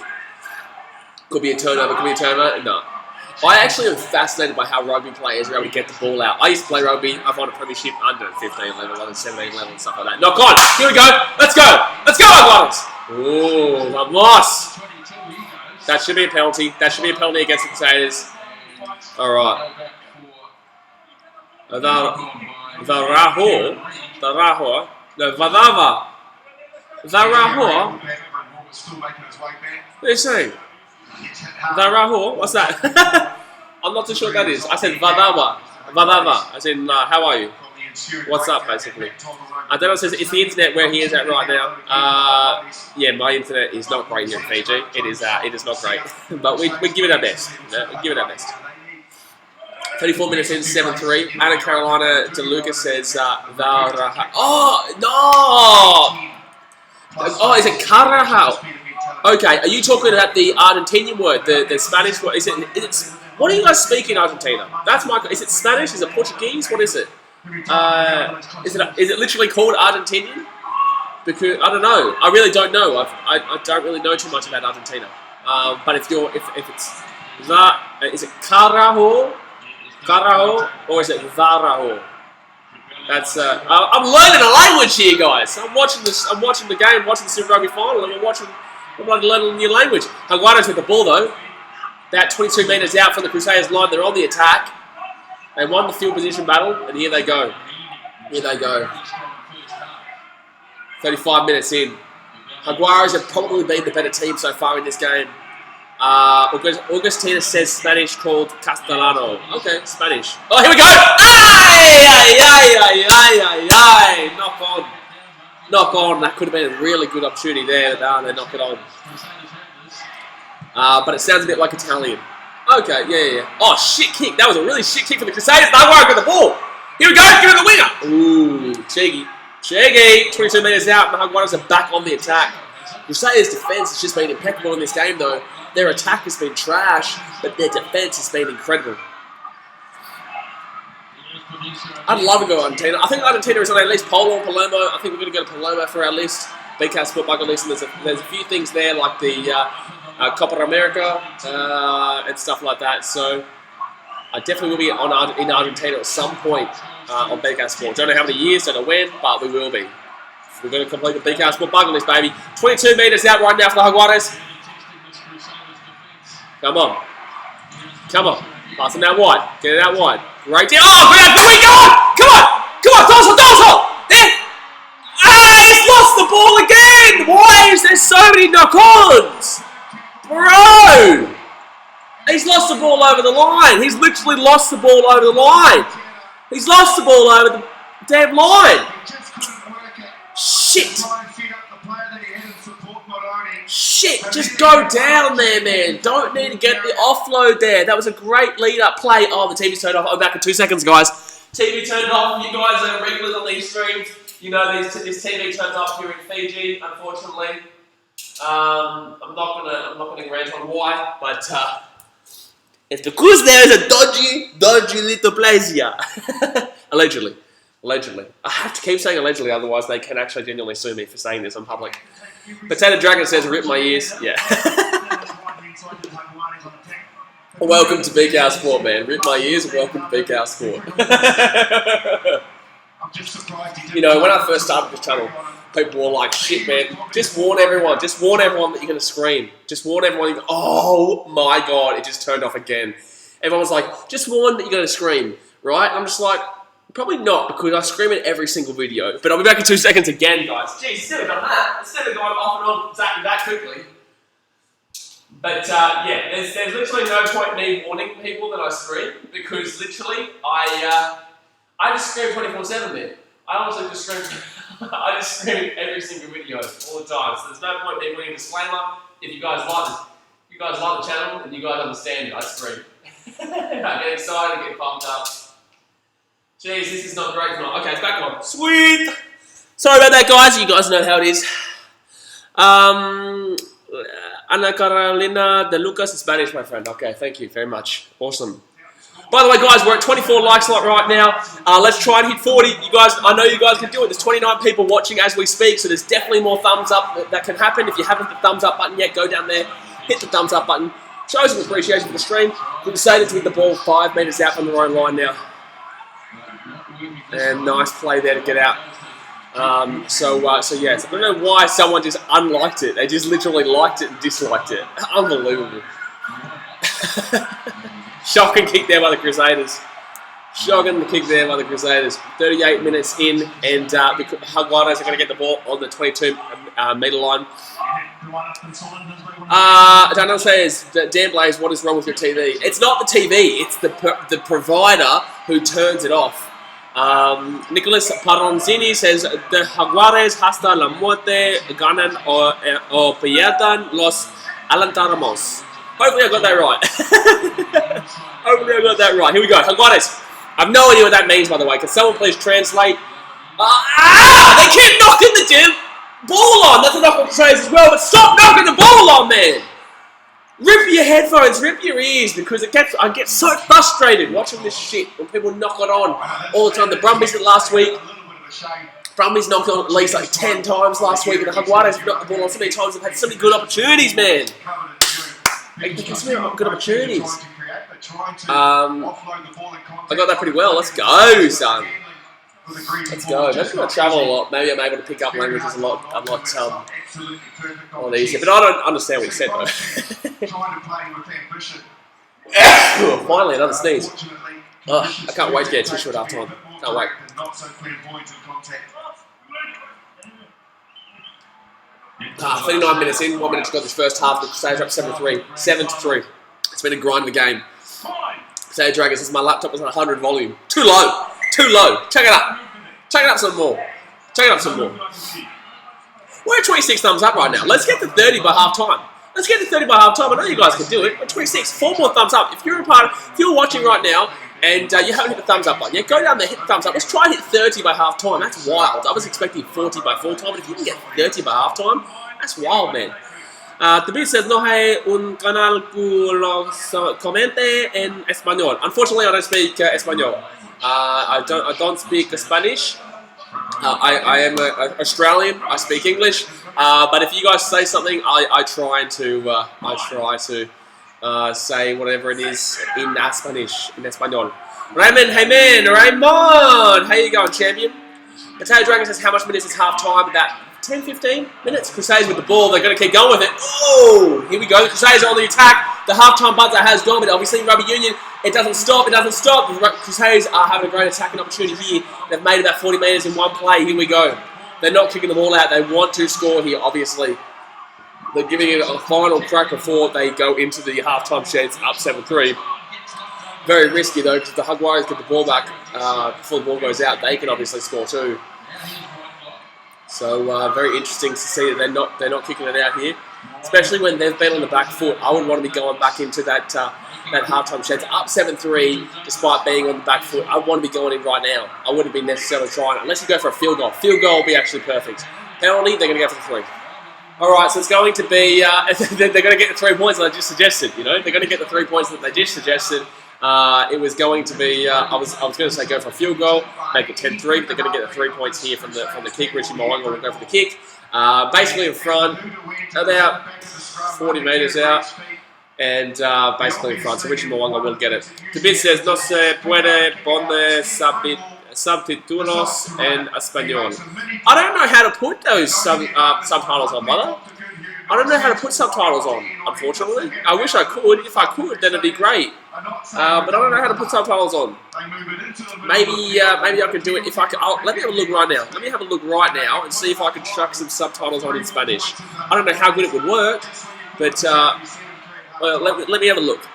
Could be a turnover, No. I actually am fascinated by how rugby players are able to get the ball out. I used to play rugby. I've won a premiership under 15 level, under 17 level, and stuff like that. Knock on! Here we go! Let's go! Let's go, Jaguares! Ooh, vamos! That should be a penalty. That should be a penalty against the Crusaders. Alright. What are you saying? Rahul? What's that? I'm not too sure what that is. I said Vadava. Vadava. As in, how are you? What's up, basically? I don't know. It says it's the internet where he is at right now. Yeah, my internet is not great here in Fiji. It is not great, but we give it our best. We give it our best. 34 minutes in, 7-3. Anna Carolina DeLuca says Varaha. Oh no! Oh, is it Carahau? Okay, are you talking about the Argentinian word, the Spanish word? Is it? What do you guys speak in Argentina? That's my. Is it Spanish? Is it Portuguese? What is it? Is it literally called Argentinian? Because I don't know. I really don't know. I don't really know too much about Argentina. But if it's that, is it Carajo, or is it Varajo? That's I'm learning a language here, guys. I'm watching the game, watching the Super Rugby final, and I'm learning a new language. Jaguares with the ball though. About 22 metres out from the Crusaders line. They're on the attack. They won the field position battle, and here they go. Here they go. 35 minutes in. Jaguares have probably been the better team so far in this game. Augustina says Spanish called Castellano. Okay, Spanish. Oh, here we go! Ay, ay, ay, ay, ay, ay, ay. Knock on. knock on. That could have been a really good opportunity there. They knock it on. But it sounds a bit like Italian. Okay, yeah. Oh, shit kick. That was a really shit kick for the Crusaders. They won't get the ball. Here we go. Give it the winger. Ooh, cheeky. 22 metres out. The Jaguares are back on the attack. Crusaders' defence has just been impeccable in this game, though. Their attack has been trash, but their defence has been incredible. I'd love to go Argentina. I think Argentina is on our list. Polo and Palermo. I think we're going to go to Palermo for our list. BK Sport Bucket list. And there's a few things there, like the Copa America and stuff like that. So I definitely will be in Argentina at some point on BK Sport. Don't know how many years, don't know when, but we will be. We're going to complete the BK Sport Bucket list, baby. 22 metres out right now for the Jaguares. Come on. Passing that wide. Get it out wide. Great deal. Oh, good God! Come on, Dorsal! There! He's lost the ball again! Why is there so many knock-ons? Bro! He's lost the ball over the line. He's literally lost the ball over the line. He's lost the ball over the damn line. Shit! Shit, just go down there, man. Don't need to get the offload there. That was a great lead-up play. Oh, the TV's turned off. I'm back in 2 seconds, guys. TV turned off. You guys are regulars on these streams. You know this TV turns off here in Fiji, unfortunately. I'm not gonna rant on why, but it's because there is a dodgy little place here. Allegedly. I have to keep saying allegedly, otherwise they can actually genuinely sue me for saying this on public. Potato Dragon says, rip my ears. Yeah. Welcome to BKR Sport, man. Rip my ears and welcome to BKR Sport. You know, when I first started this channel, people were like, shit, man, just warn everyone that you're going to scream. Just warn everyone. Oh my God, it just turned off again. Everyone was like, just warn that you're going to scream, right? And I'm just like, probably not, because I scream in every single video. But I'll be back in 2 seconds again, guys. Jeez, it's never done that. It's never gone off and on exactly that quickly. But yeah, there's literally no point in me warning people that I scream, because literally I just scream 24/7, man. I also just scream. I just scream in every single video all the time. So there's no point in me putting a disclaimer. If you guys like the channel and you guys understand it, I scream. I get excited, I get pumped up. Jeez, this is not great tonight. Okay, it's back on. Sweet! Sorry about that, guys. You guys know how it is. Ana Carolina de Lucas in Spanish, my friend. Okay, thank you very much. Awesome. By the way, guys, we're at 24 likes right now. Let's try and hit 40. You guys, I know you guys can do it. There's 29 people watching as we speak, so there's definitely more thumbs up that can happen. If you haven't hit the thumbs up button yet, go down there, hit the thumbs up button. Show some appreciation for the stream. Crusaders with the ball 5 metres out from their own line now. And nice play there to get out. So yes, I don't know why someone just unliked it. They just literally liked it and disliked it. Unbelievable. Shocking kick there by the Crusaders. 38 minutes in, and the Jaguares are going to get the ball on the 22-metre line. Daniel says, Dan Blaze, what is wrong with your TV? It's not the TV, it's the provider who turns it off. Nicholas Paronzini says, the Jaguares hasta la muerte ganan o pierdan los alentaremos. Hopefully I got that right. Here we go. Jaguares. I have no idea what that means, by the way. Can someone please translate? They keep knocking the damn ball on. That's a knock on Crusaders as well, but stop knocking the ball on, man. Rip your headphones, rip your ears, because I get so frustrated watching this shit when people knock it on all the time. The Brumbies did last week. Brumbies knocked on at least like 10 times last week, and the Jaguares knocked the ball on so many times. They've had so many good opportunities, man. They can so many good opportunities. I got that pretty well. Let's go, son. Let's go. Maybe I travel a lot. Maybe I'm able to pick up languages a lot easier. But I don't understand what you said, though. Finally, another sneeze. I can't wait to get a tissue at half time. Can't wait. 39 minutes in, 1 minute to go this first half. The Crusaders are up 7-3. It's been a grind of the game. Crusader Dragons, this is my laptop was at 100 volume. Too low. Check it up. Check it up some more. We're at 26 thumbs up right now. Let's get to 30 by half time. Let's get to 30 by half time. I know you guys can do it. We're 26. 4 more thumbs up. If you're if you're watching right now and you haven't hit the thumbs up button, yeah, go down there, hit the thumbs up. Let's try and hit 30 by half time. That's wild. I was expecting 40 by full time, but if you can get 30 by half time, that's wild, man. The bit says, no hay un canal que los comente en español. Unfortunately, I don't speak español. I don't speak Spanish. I am Australian. I speak English. But if you guys say something, I try to say whatever it is in Spanish, in español. Raymond, hey man, Raymond, how you going, champion? Potato Dragon says, how much minutes is half time? About 10, 15 minutes. Crusaders with the ball. They're going to keep going with it. Oh, here we go. The Crusaders are on the attack. The half-time buzzer has gone, but obviously Rugby Union, it doesn't stop. It doesn't stop. The Crusaders are having a great attacking opportunity here. They've made about 40 metres in one play. Here we go. They're not kicking the ball out. They want to score here, obviously. They're giving it a final crack before they go into the half-time sheds up 7-3. Very risky, though, because the Jaguares get the ball back before the ball goes out. They can obviously score too. So very interesting to see that they're not kicking it out here, especially when they've been on the back foot. I wouldn't want to be going back into that halftime sheds up 7-3, despite being on the back foot. I want to be going in right now. I wouldn't be necessarily trying unless you go for a field goal. Field goal will be actually perfect. Penalty, they're going to go for 3. All right, so it's going to be they're going to get the 3 points that I just suggested. You know, they're going to get the 3 points that they just suggested. It was going to be, I was going to say go for a field goal, make it 10-3, but they're going to get the 3 points here from the kick. Richie Mwanga will go for the kick. Basically in front, about 40 metres out, and basically in front. So Richie Mwanga will get it. Tabit says, no se puede poner subtítulos en español. I don't know how to put those subtitles on, brother. I don't know how to put subtitles on, unfortunately. I wish I could. If I could, then it'd be great. But I don't know how to put subtitles on. Maybe I can do it if I can. Let me have a look right now. Let me have a look right now and see if I can chuck some subtitles on in Spanish. I don't know how good it would work, but let me have a look.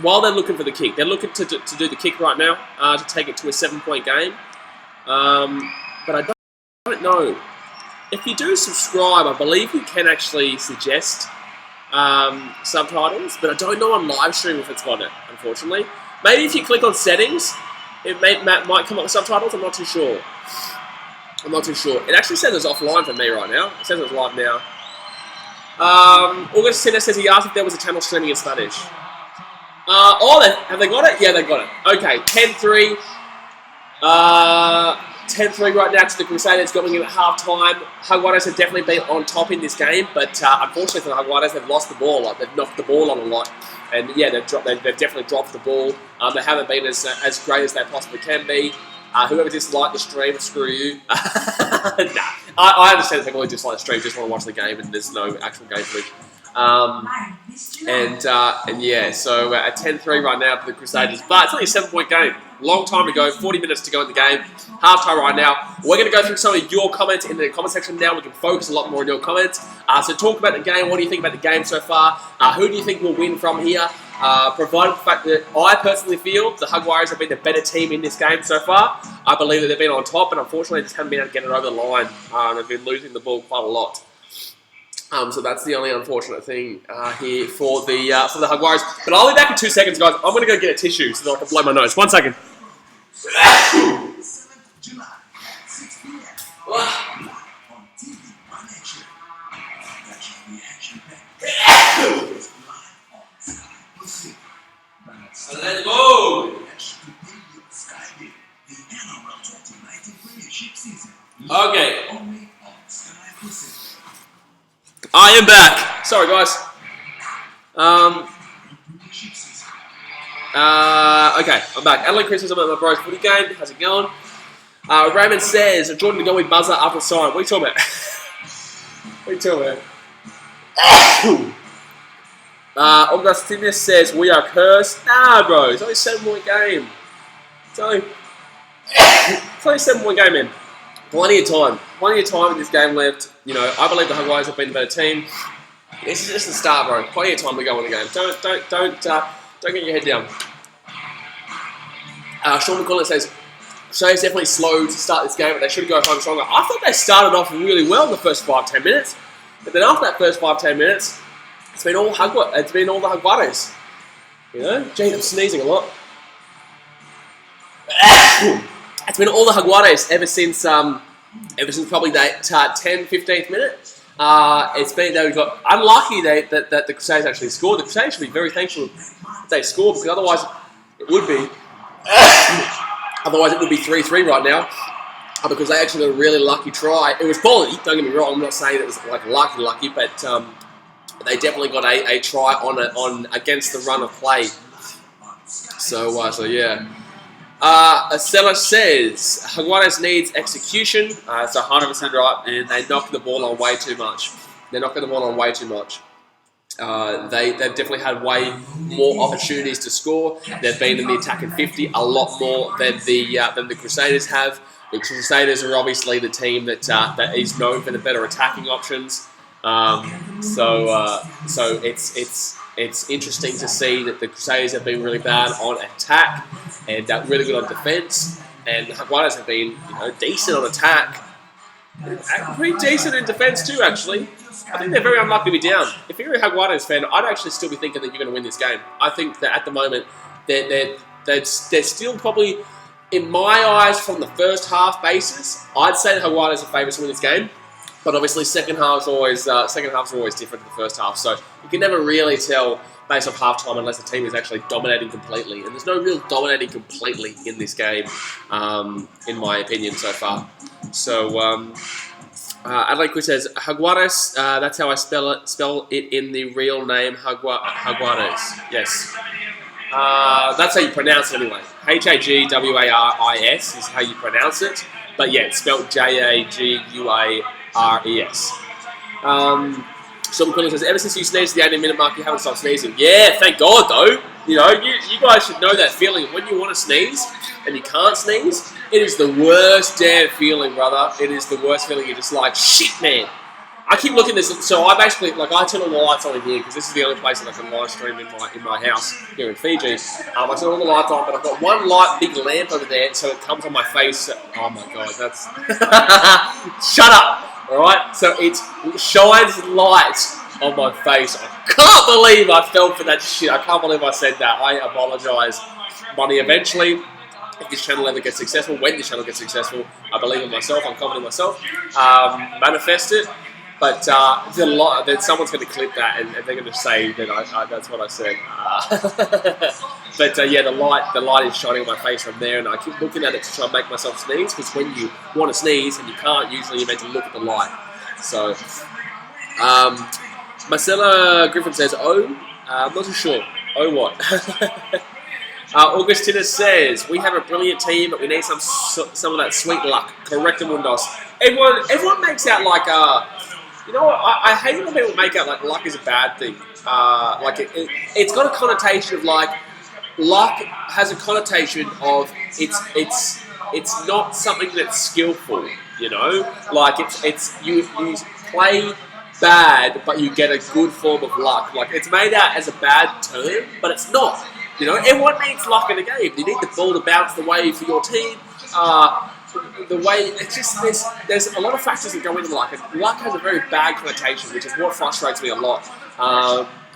While they're looking for the kick, they're looking to do the kick right now to take it to a 7-point game. But I don't know. If you do subscribe, I believe you can actually suggest subtitles, but I don't know on live stream if it's got it, unfortunately. Maybe if you click on settings, it might come up with subtitles. I'm not too sure. It actually says it's offline for me right now. It says it's live now. August Sinner says he asked if there was a channel streaming in Spanish. Have they got it? Yeah, they got it. Okay, 10-3. 10-3 right now to the Crusaders going in at half-time. Jaguares have definitely been on top in this game, but unfortunately for the Jaguares, they've lost the ball. Like, they've knocked the ball on a lot. And yeah, they've definitely dropped the ball. They haven't been as great as they possibly can be. Whoever disliked the stream, screw you. Nah, I understand if people who dislike the stream just want to watch the game and there's no actual game footage. And yeah, so at 10-3 right now for the Crusaders, but it's only a 7-point game. Long time to go, 40 minutes to go in the game. Half-time right now. We're going to go through some of your comments in the comment section now. We can focus a lot more on your comments. So talk about the game. What do you think about the game so far? Who do you think will win from here? Provided the fact that I personally feel the Jaguares have been the better team in this game so far. I believe that they've been on top, and unfortunately just haven't been able to get it over the line. They've been losing the ball quite a lot. So that's the only unfortunate thing here for the Jaguares. But I'll be back in 2 seconds, guys. I'm going to go get a tissue so that I can blow my nose. 1 second. Let's go. Okay. I am back. Sorry, guys. Okay, I'm back. Adelaide criticism at my bros footy game. How's it going? Raymond says, Jordan to go with buzzer after sign. What are you talking about? What are you talking about? Augustinus says, we are cursed. Nah, bro. It's only a 7-point game. It's only a 7-point game, man. Plenty of time. Plenty of time in this game left. You know, I believe the Jaguares have been the better team. This is just the start, bro. Plenty of time to go in the game. Don't get your head down. Sean McCullough says, Crusaders definitely slow to start this game, but they should go home stronger. I thought they started off really well in the first 5-10 minutes, but then after that first 5-10 minutes, it's been all the Jaguares. You know, gee, I'm sneezing a lot. It's been all the Jaguares ever since probably that 10-15th minute. It's been they got unlucky that the Crusaders actually scored. The Crusaders should be very thankful that they scored, because otherwise it would be 3-3 right now. Because they actually got a really lucky try. It was quality, don't get me wrong. I'm not saying it was like lucky, but they definitely got a try on against the run of play. So yeah. Estella says Jaguares needs execution. It's 100% right, and they knocked the ball on way too much. They've definitely had way more opportunities to score. They've been in the attacking 50 a lot more than the Crusaders have. The Crusaders are obviously the team that is known for the better attacking options. So it's interesting to see that the Crusaders have been really bad on attack and really good on defence, and the Jaguares have been decent on attack, pretty decent in defence too. Actually, I think they're very unlucky to be down. If you're a Jaguares fan, I'd actually still be thinking that you're going to win this game. I think that at the moment they're still probably, in my eyes, from the first half basis, I'd say the Jaguares are favourites to win this game. But obviously, second half's always different to the first half, so you can never really tell based off halftime unless the team is actually dominating completely. And there's no real dominating completely in this game, in my opinion, so far. So Adelaide Chris says Jaguares. That's how I spell it in the real name, Jaguares. Yes. That's how you pronounce it anyway. Hagwaris is how you pronounce it. But yeah, it's spelled Jaguares. Sean McQuillan says, ever since you sneezed the 18-minute mark, you haven't stopped sneezing. Yeah, thank God, though. You guys should know that feeling. When you want to sneeze and you can't sneeze, it is the worst damn feeling, brother. It is the worst feeling. You're just like, shit, man. I keep looking at this. So I basically, I turn all the lights on in here because this is the only place that I can live stream in my house here in Fiji. I turn all the lights on, but I've got one light, big lamp over there, so it comes on my face. Oh, my God, that's... Shut up. All right, so it shines light on my face. I can't believe I fell for that shit. I can't believe I said that. I apologise. But eventually, if this channel ever gets successful, when this channel gets successful, I believe in myself. I'm confident in myself. Manifest it. But then someone's going to clip that and they're going to say that that's what I said. But yeah, the light is shining on my face from there, and I keep looking at it to try and make myself sneeze, because when you want to sneeze and you can't, usually you're meant to look at the light. So, Marcella Griffin says, I'm not too sure. Oh, what? Augustina says, we have a brilliant team, but we need some of that sweet luck. Correct, Mundos. Everyone makes out like, I hate when people make out like luck is a bad thing. It's got a connotation of like, luck has a connotation of it's not something that's skillful, like you play bad but you get a good form of luck. Like, it's made out as a bad term, but it's not. Everyone needs luck in a game. You need the ball to bounce the way for your team. The way it's just there's a lot of factors that go into luck, and luck has a very bad connotation, which is what frustrates me a lot.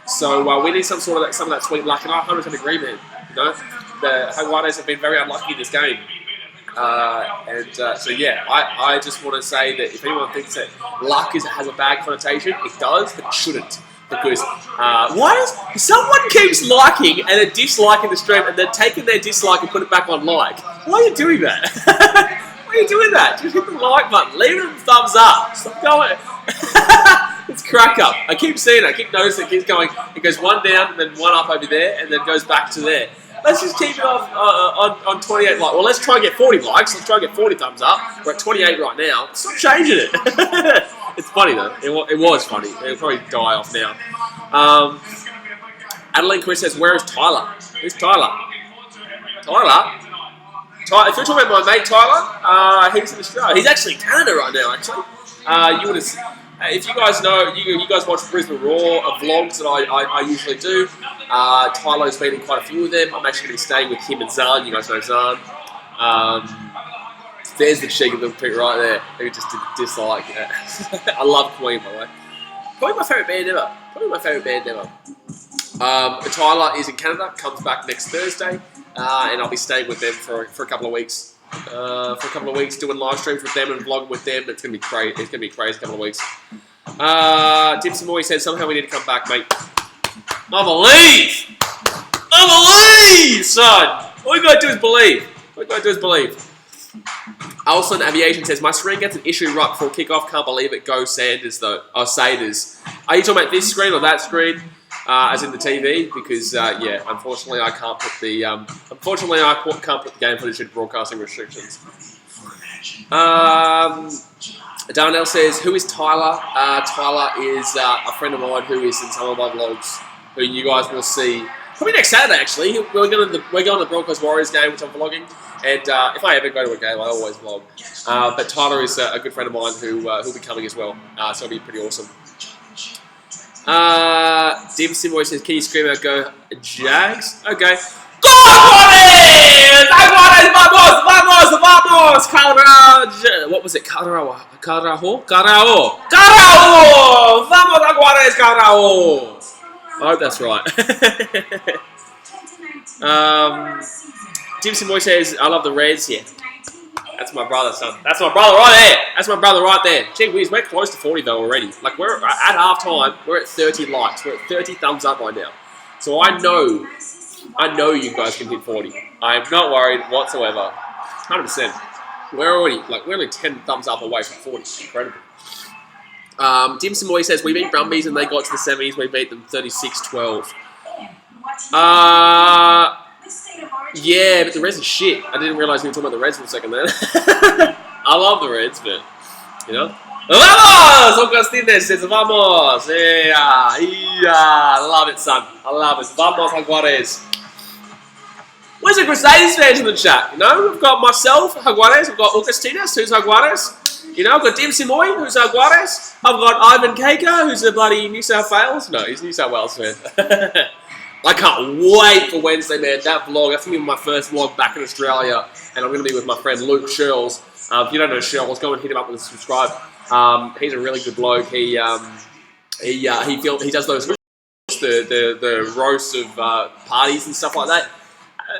So we need some of that sweet luck, and I 100% agree, man. The Jaguares have been very unlucky in this game, so yeah, I just want to say that if anyone thinks that luck has a bad connotation, it does, but it shouldn't. Because someone keeps liking and then disliking the stream and then taking their dislike and put it back on like? Why are you doing that? Why are you doing that? Just hit the like button. Leave it a thumbs up. Stop going. It's crack up. I keep seeing it. I keep noticing it keeps going. It goes one down and then one up over there and then goes back to there. Let's just keep it on 28 likes. Well, let's try and get 40 likes. Let's try and get 40 thumbs up. We're at 28 right now. Stop changing it. It's funny though. It was funny. It'll probably die off now. Adeline Chris says, where is Tyler? Who's Tyler? Tyler? If you're talking about my mate Tyler, he's in Australia. He's actually in Canada right now, actually. You would have... If you guys know, you guys watch Brisbane Raw vlogs that I usually do. Tyler's been in quite a few of them. I'm actually going to be staying with him and Zahn. You guys know Zahn. There's the cheeky little prick right there who just dislike it. I love Queen, by the way. Probably my favourite band ever. Tyler is in Canada, comes back next Thursday, and I'll be staying with them for a couple of weeks. Doing live streams with them and vlogging with them. It's gonna be crazy. It's gonna be crazy couple of weeks. Dibson Moy says somehow we need to come back, mate. I believe, son. All you gotta do is believe. Alson Aviation says, my screen gets an issue right before kickoff. Can't believe it. Go Sanders, though. Oh, Saders. Are you talking about this screen or that screen? As in the TV? Because, yeah, unfortunately, I can't put the... can't put the game footage into broadcasting restrictions. Darnell says, who is Tyler? Tyler is a friend of mine who is in some of my vlogs, who you guys will see probably next Saturday, actually. We're going to the Broncos Warriors game, which I'm vlogging. And if I ever go to a game, I always vlog. But Tyler is a good friend of mine who'll be coming as well. So it'll be pretty awesome. Dim Simboy says, can you scream out, go Jags? Okay. Go Jaguares! Vamos! What was it? Carao! Vamos Jaguares, Carao! I hope that's right. Dim Simboy says, I love the Reds. Yeah. That's my brother, son. That's my brother right there. Gee whiz, we're close to 40 though already. Like, we're at half time, we're at 30 likes. We're at 30 thumbs up right now. So I know you guys can hit 40. I'm not worried whatsoever. 100%. We're only 10 thumbs up away from 40. Incredible. Dim Samoy says, we beat Brumbies and they got to the semis. We beat them 36-12. Yeah, but the Reds are shit. I didn't realise we were talking about the Reds for a second there. I love the Reds, but, you know. Vamos! Augustine says, vamos! Yeah, I love it, son. I love it. Vamos, Jaguares. Where's the Crusaders fans in the chat? You know, we've got myself, Jaguares. We've got Augustines, who's Jaguares. You know, I've got Dim Simoy, who's Jaguares. I've got Ivan Keika, who's a bloody New South Wales. No, he's New South Wales fan. I can't wait for Wednesday, man. That vlog, that's going to be my first vlog back in Australia. And I'm going to be with my friend Luke Shirls. If you don't know Shirls, go and hit him up with a subscribe. He's a really good bloke. He does those the roasts of parties and stuff like that.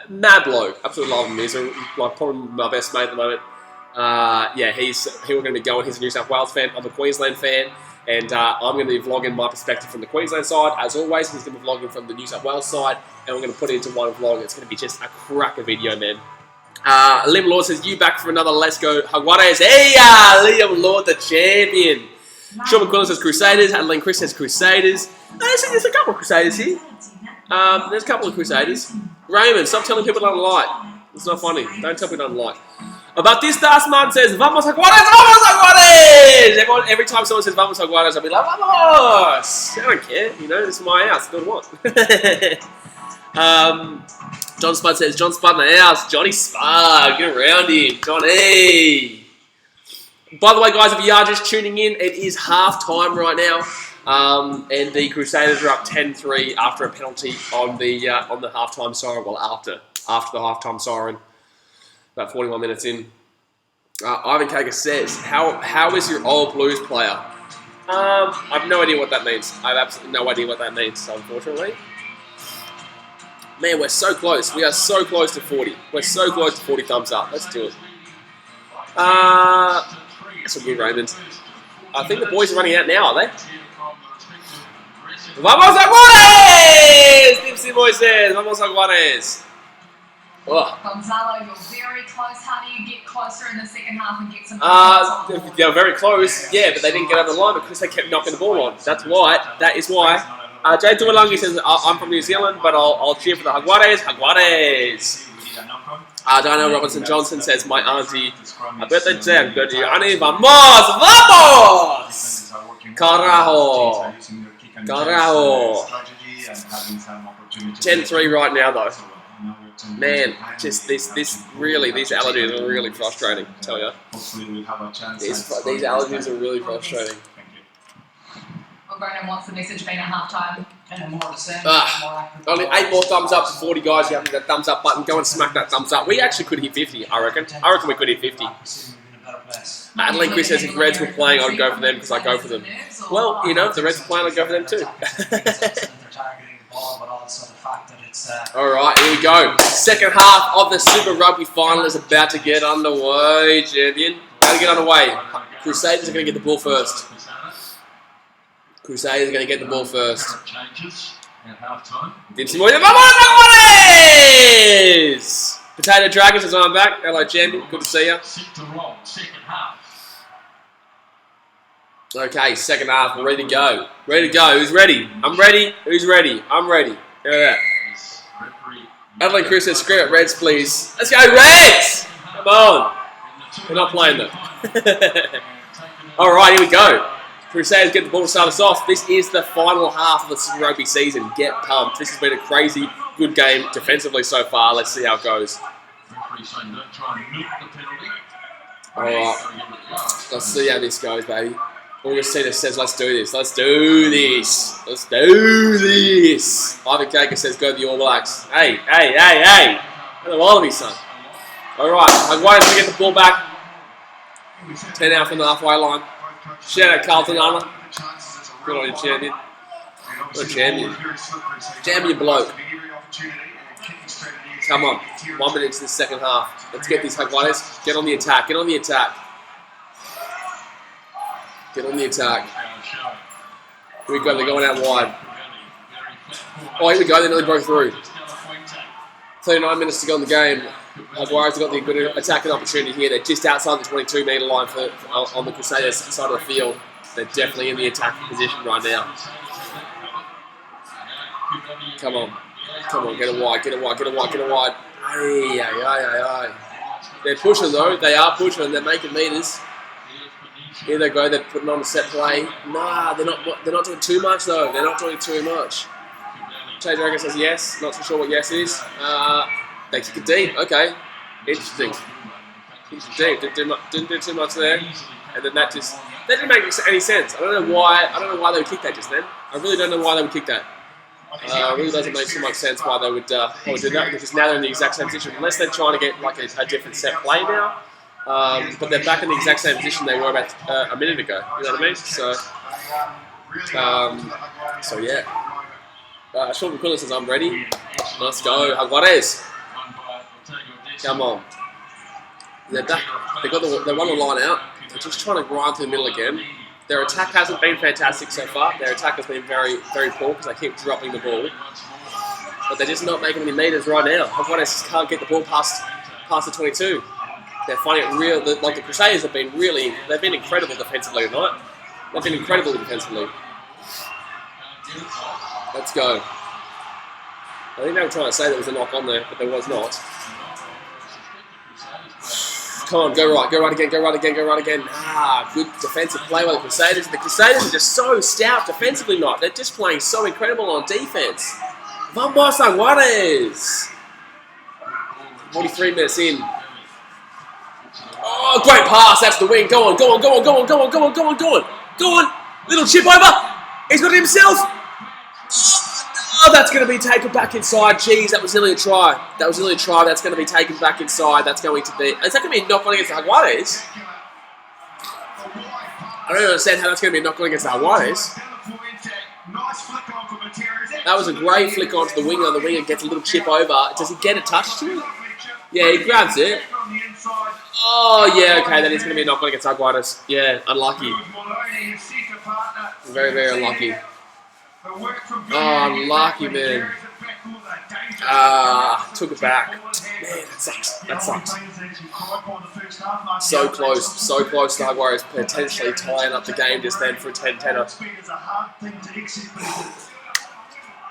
Mad bloke. Absolutely love him. He's probably my best mate at the moment. Yeah, we're going to be going. He's a New South Wales fan. I'm a Queensland fan. And I'm going to be vlogging my perspective from the Queensland side. As always, he's going to be vlogging from the New South Wales side. And we're going to put it into one vlog. It's going to be just a cracker video, man. Liam Lord says, you back for another Let's Go Jaguares. Hey, Liam Lord, the champion. Sean McQuillan says Crusaders. Adeline Chris says Crusaders. There's a couple of Crusaders here. There's a couple of Crusaders. Raymond, stop telling people I don't like. It's not funny. Don't tell people I don't like. About this man says, Vamos Jaguares, Vamos Jaguares! Every time someone says Vamos Jaguares, I'll be like, Vamos! I don't care, you know, this is my house, do what I want. John Spud says, John Spud in the house, Johnny Spud, get around him, Johnny! By the way, guys, if you are just tuning in, it is half time right now. And the Crusaders are up 10-3 after a penalty on the halftime siren. Well, after the halftime siren, about 41 minutes in. Ivan Kaga says, "How is your old Blues player?" I have no idea what that means. I have absolutely no idea what that means. Unfortunately, man, we're so close. We are so close to 40. We're so close to 40 thumbs up. Let's do it. That's a good Raymond. I think the boys are running out now, are they? Vamos Jaguares! Dipsy boy says, Vamos Jaguares. Gonzalo, you're very close. How do you get closer in the second half and get some they're very close, yeah, but they didn't get over the line because they kept knocking the ball on. That's why. That is why. Jay Tuolangi says, I'm from New Zealand, but I'll cheer for the Jaguares. Jaguares! Dino Robinson Johnson says, my auntie, I birthday today, I'm good to you. Auntie, vamos! Vamos! Carajo! Carajo! 10-3 right now, though. Man, just these allergies are really frustrating, I tell you. These allergies are really frustrating. Well, Brennan, what's the message been at halftime? Only 8 more thumbs up to 40 guys. You have that thumbs up button. Go and smack that thumbs up. We actually could hit 50, I reckon. I reckon we could hit 50. Adelaide Chris says if Reds were playing, I'd go for them because I go for them. Well, you know, if the Reds were playing, I'd go for them too. Alright, here we go. Second half of the Super Rugby final is about to get underway, champion. How to get underway? Crusaders are going to get the ball first. Crusaders are going to get the ball first. Dempsey Moore. Potato Dragons is on back. Hello, champion. Good to see you. Okay, second half. We're ready to go. Ready to go. Who's ready? I'm ready. Who's ready? I'm ready. Look at that. Adelaide Chris says, screw it, Reds, please. Let's go, Reds! Come on. We're not playing them. Alright, here we go. Crusaders get the ball to start us off. This is the final half of the Super Rugby season. Get pumped. This has been a crazy good game defensively so far. Let's see how it goes. Alright. Let's see how this goes, baby. Augustina says, let's do this. Let's do this. Let's do this. Ivan Kaker says, go to the All Blacks. Hey, hey, hey, hey. Get the Wallaby, son. Alright, Jaguares to get the ball back. 10 out from the halfway line. Shout out Carlton Armour. Good on you, champion. Good champion. Champion bloke. Come on. 1 minute into the second half. Let's get these Jaguares. Get on the attack. Get on the attack. Get on the attack. Here we go. They're going out wide. Oh, here we go. They nearly broke through. 39 minutes to go in the game. Jaguares have got the good attacking opportunity here. They're just outside the 22-metre line on the Crusaders side of the field. They're definitely in the attacking position right now. Come on. Come on. Get it wide. Get it wide. Get it wide. Get it wide. Aye, aye, aye, aye, aye. They're pushing, though. They are pushing. They're making metres. Here they go. They're putting on a set play. Nah, they're not doing too much, though. They're not doing too much. Jay Dragon says yes. Not so sure what yes is. They kick it deep. Okay. Interesting. Deep. Didn't do too much there. And then that didn't make any sense. I don't know why they would kick that just then. I really don't know why they would kick that. It really doesn't make so much sense why they would do that, because now they're in the exact same position. Unless they're trying to get like a different set play now. But they're back in the exact same position they were about a minute ago. You know what I mean? So yeah. Sean McQuillan says, I'm ready. Let's go. Jaguares. Come on. They're back. They won the line out. They're just trying to grind through the middle again. Their attack hasn't been fantastic so far. Their attack has been very, very poor because they keep dropping the ball. But they're just not making any meters right now. Jaguares just can't get the ball past the 22. They're finding it real. Like the Crusaders have been they've been incredible defensively tonight. They've been incredible defensively. Let's go. I think they were trying to say there was a knock on there, but there was not. Come on, go right again, go right again, go right again. Good defensive play by the Crusaders. The Crusaders are just so stout defensively tonight. They're just playing so incredible on defense. Vamos Jaguares! 43 minutes in. Oh, great pass. That's the wing. Go on, go on, go on, go on, go on, go on, go on, go on. Go on. Little chip over. He's got it himself. Oh, that's going to be taken back inside. Jeez, that was nearly a try. That was nearly a try. That's going to be taken back inside. That's going to be... Is that going to be a knock-on against the Jaguares? I don't understand how that's going to be a knock-on against the Jaguares. That was a great flick onto the winger. The winger gets a little chip over. Does he get a touch to it? Yeah, he grabs it. Oh, yeah, okay. That is going to be a knock-on against Jaguares. Yeah, unlucky. Very, very unlucky. Oh, unlucky, man. Took it back. Man, that sucks. That sucks. So close to the Jaguares potentially tying up the game just then for a 10-10er.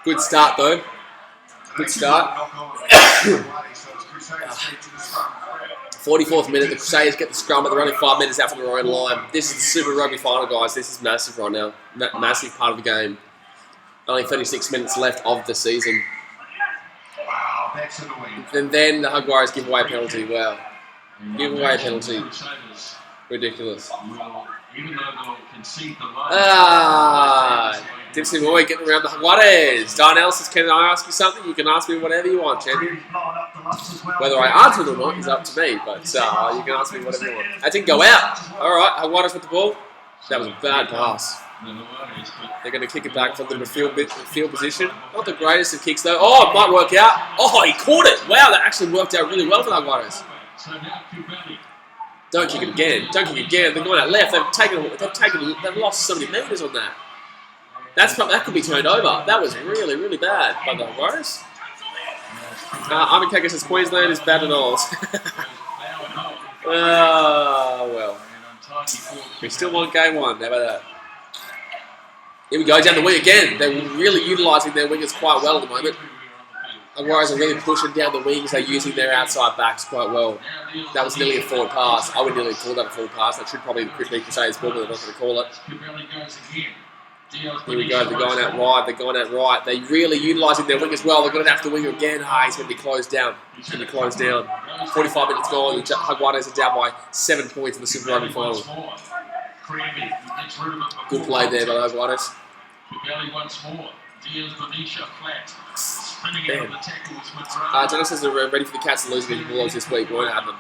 Good start, though. Good start. 44th minute, the Crusaders get the scrum, but they're only 5 minutes out from their own line. This is the Super Rugby final, guys. This is massive right now. Massive part of the game. Only 36 minutes left of the season. And then the Jaguares give away a penalty. Wow. Give away a penalty. Ridiculous. Dipsy Moy getting around the Jaguares. Darnell says, can I ask you something? You can ask me whatever you want, champion. Whether I answer it or not is up to me, but you can ask me whatever you want. That didn't go out. All right, Jaguares with the ball. That was a bad pass. They're going to kick it back from the midfield position. Not the greatest of kicks, though. Oh, it might work out. Oh, he caught it. Wow, that actually worked out really well for the Jaguares. Don't kick it again. Don't kick it again. They're going out left. They've lost so many meters on that. That could be turned over. That was really, really bad by the Jaguares. Ivan Kaka says Queensland is bad at all. Well. We still won game 1. How about that? Here we go, down the wing again. They're really utilising their wingers quite well at the moment. Jaguares are really pushing down the wings. They're using their outside backs quite well. That was nearly a forward pass. I would nearly call that a forward pass. That should probably be Crusaders ball, but they're not going to call it. Here we go. They're going out wide. They're going out right. They're really utilising their wing as well. They're going to have to wing again. He's going to be closed down. He's going to be closed down. 45 minutes gone. The Jaguares are down by 7 points in the Super Rugby final. Good play there by the Jaguares. Dennis says they're ready for the Cats to lose against the Bulldogs this week. Won't happen.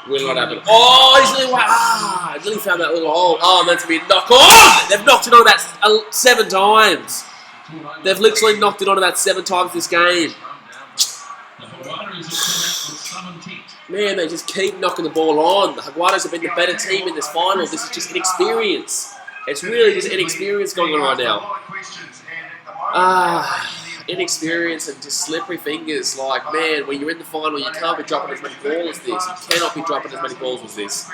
Will not happen. Oh, he's nearly found that little hole. Oh, meant to be a knock on. They've knocked it on that 7 times. They've literally knocked it on about 7 times this game. Man, they just keep knocking the ball on. The Jaguares have been the better team in this final. This is just inexperience. It's really just inexperience going on right now. Inexperience and just slippery fingers. Like, man, when you're in the final, you can't be dropping as many balls as this. You cannot be dropping as many balls as this.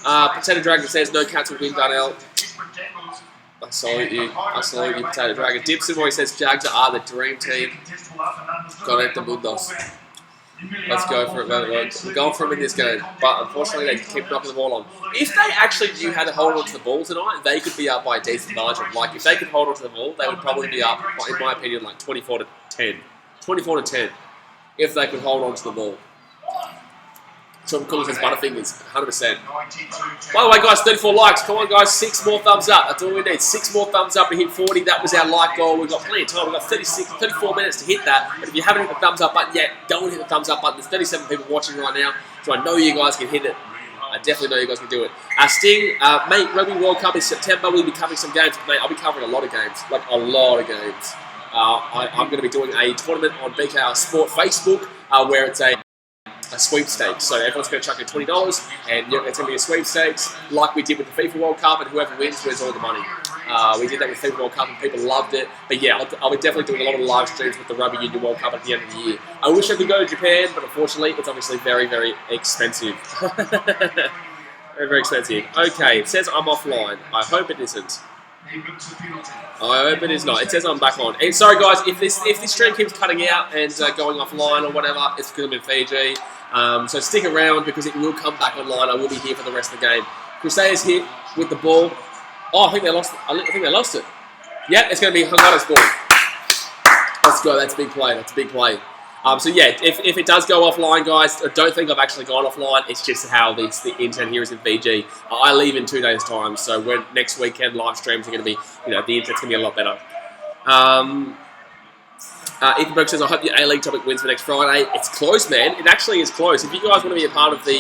Potato Dragon says no Cats will win, Darnell. I salute you. I salute you, Potato Dragon. Dipson Boy says Jags are the dream team. Conecta Mundos. Let's go for it, man. We're going for it in this game. But unfortunately, they keep knocking the ball on. If they actually knew how to hold on to the ball tonight, they could be up by a decent margin. Like, if they could hold on to the ball, they would probably be up, in my opinion, like 24 to 10. 24 to 10. If they could hold on to the ball. Sean McCullough says Butterfingers, 100%. By the way, guys, 34 likes. Come on, guys, 6 more thumbs up. That's all we need. 6 more thumbs up to hit 40. That was our like goal. We've got plenty of time. We've got 34 minutes to hit that. But if you haven't hit the thumbs up button yet, don't hit the thumbs up button. There's 37 people watching right now, so I know you guys can hit it. I definitely know you guys can do it. Sting, mate, Rugby World Cup is September. We'll be covering some games. Mate, I'll be covering a lot of games. Like, a lot of games. I'm going to be doing a tournament on BKR Sport Facebook where it's a sweepstakes. So everyone's going to chuck in $20 and it's going to be a sweepstakes like we did with the FIFA World Cup, and whoever wins wins all the money. We did that with FIFA World Cup and people loved it. But yeah, I'll be definitely doing a lot of live streams with the Rugby Union World Cup at the end of the year. I wish I could go to Japan, but unfortunately it's obviously very, very expensive. Very, very expensive. Okay, it says I'm offline. I hope it isn't. I hope it is not. It says I'm back on. And sorry guys, if this stream keeps cutting out and going offline or whatever, it's because I'm in Fiji. So stick around because it will come back online. I will be here for the rest of the game. Crusaders here with the ball. Oh, I think they lost it. I think they lost it. Yeah, it's going to be Hungara's ball. Let's go. That's a big play. That's a big play. So yeah, if it does go offline, guys, I don't think I've actually gone offline. It's just how the internet here is in Fiji. I leave in 2 days' time, so when next weekend live streams are going to be, the internet's going to be a lot better. Ethan Brooks says, I hope the A-League topic wins for next Friday. It's close, man. It actually is close. If you guys want to be a part of the,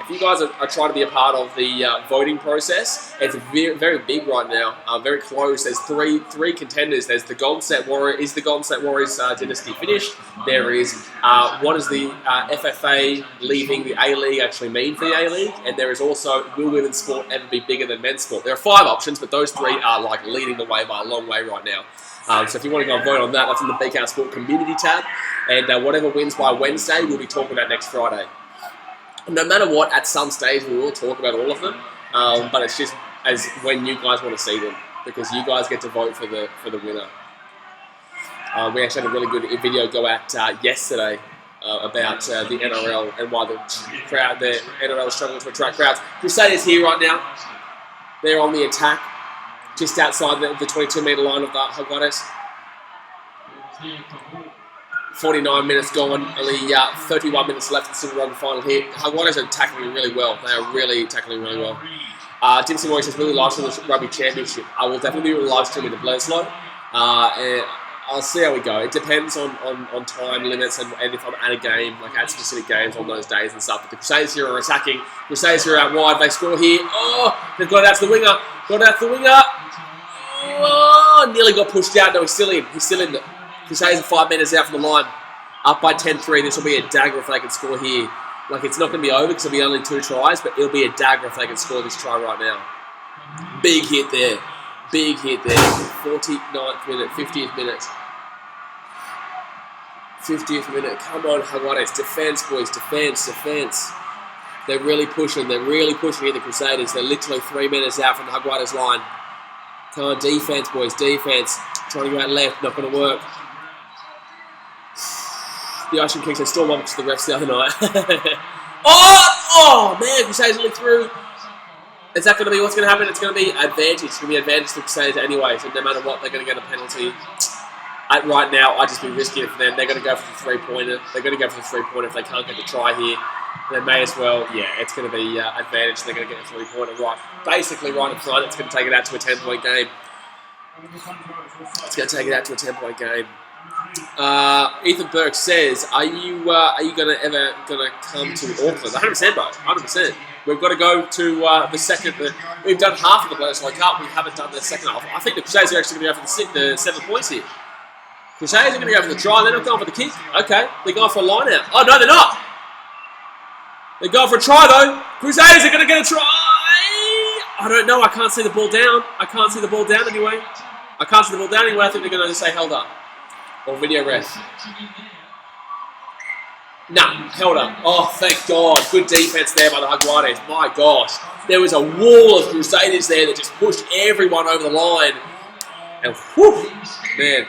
if you guys are trying to be a part of the voting process, it's very, very big right now. Very close. There's three contenders. There's the Golden State Warriors. Is the Golden State Warriors dynasty finished? There is. What does the FFA leaving the A-League actually mean for the A-League? And there is also, will women's sport ever be bigger than men's sport? There are 5 options, but those 3 are like leading the way by a long way right now. So if you want to go and vote on that, that's in the BKR Sport Community tab. And whatever wins by Wednesday, we'll be talking about next Friday. No matter what, at some stage, we will talk about all of them. But it's just as when you guys want to see them, because you guys get to vote for the winner. We actually had a really good video go out yesterday about the NRL and why the NRL is struggling to attract crowds. Crusaders here right now. They're on the attack, just outside the 22-metre line of the Jaguares. 49 minutes gone, only 31 minutes left in the Super Rugby final here. Jaguares are tackling really well. They are really tackling really well. Dimson Roy says, really live stream the Rugby Championship. I will definitely be live streaming the Bledisloe. And I'll see how we go. It depends on time limits and if I'm at a game, like at specific games on those days and stuff. But the Crusaders here are attacking. Crusaders here are out wide. They score here. Oh, they've got it out to the winger. Got it out to the winger. Oh, nearly got pushed out. No, he's still in. He's still in. The Crusaders are 5 metres out from the line. Up by 10-3. This will be a dagger if they can score here. Like, it's not going to be over because it'll be only 2 tries, but it'll be a dagger if they can score this try right now. Big hit there. Big hit there. 49th minute, 50th minute. 50th minute. Come on, Jaguares. Defense, boys. Defense, defense. They're really pushing. They're really pushing in the Crusaders. They're literally 3 minutes out from the Jaguares line. Come on, defense, boys. Defense. Trying to go out left. Not going to work. The Ocean Kings are still one to the refs the other night. oh, man. Crusaders only through. Is that going to be what's going to happen? It's going to be advantage. It's going to be advantage to the Crusaders anyway. So no matter what, they're going to get a penalty. Right now, I'd just be risking it for them. They're going to go for the three-pointer. They're going to go for the three-pointer if they can't get the try here. They may as well, yeah, it's going to be advantage. They're going to get a three-pointer right, basically right in front. It's going to take it out to a 10-point game. It's going to take it out to a 10-point game. Ethan Burke says, "Are you going to ever come to Auckland?" 100%, bro. 100%. We've got to go to the second. We've done half of the Bledisloe Cup. We haven't done the second half. I think the Crusaders are actually going to go for the 7 points here. Crusaders are going to go for the try. They're not going for the kick. Okay, they're going for a line out. Oh no, they're not. They're going for a try though. Crusaders are going to get a try. I don't know. I can't see the ball down. I can't see the ball down anyway. I can't see the ball down anyway. I think they're going to just say held up or video ref. Nah, held up. Oh, thank God. Good defense there by the Jaguares. My gosh. There was a wall of Crusaders there that just pushed everyone over the line. And whew, man.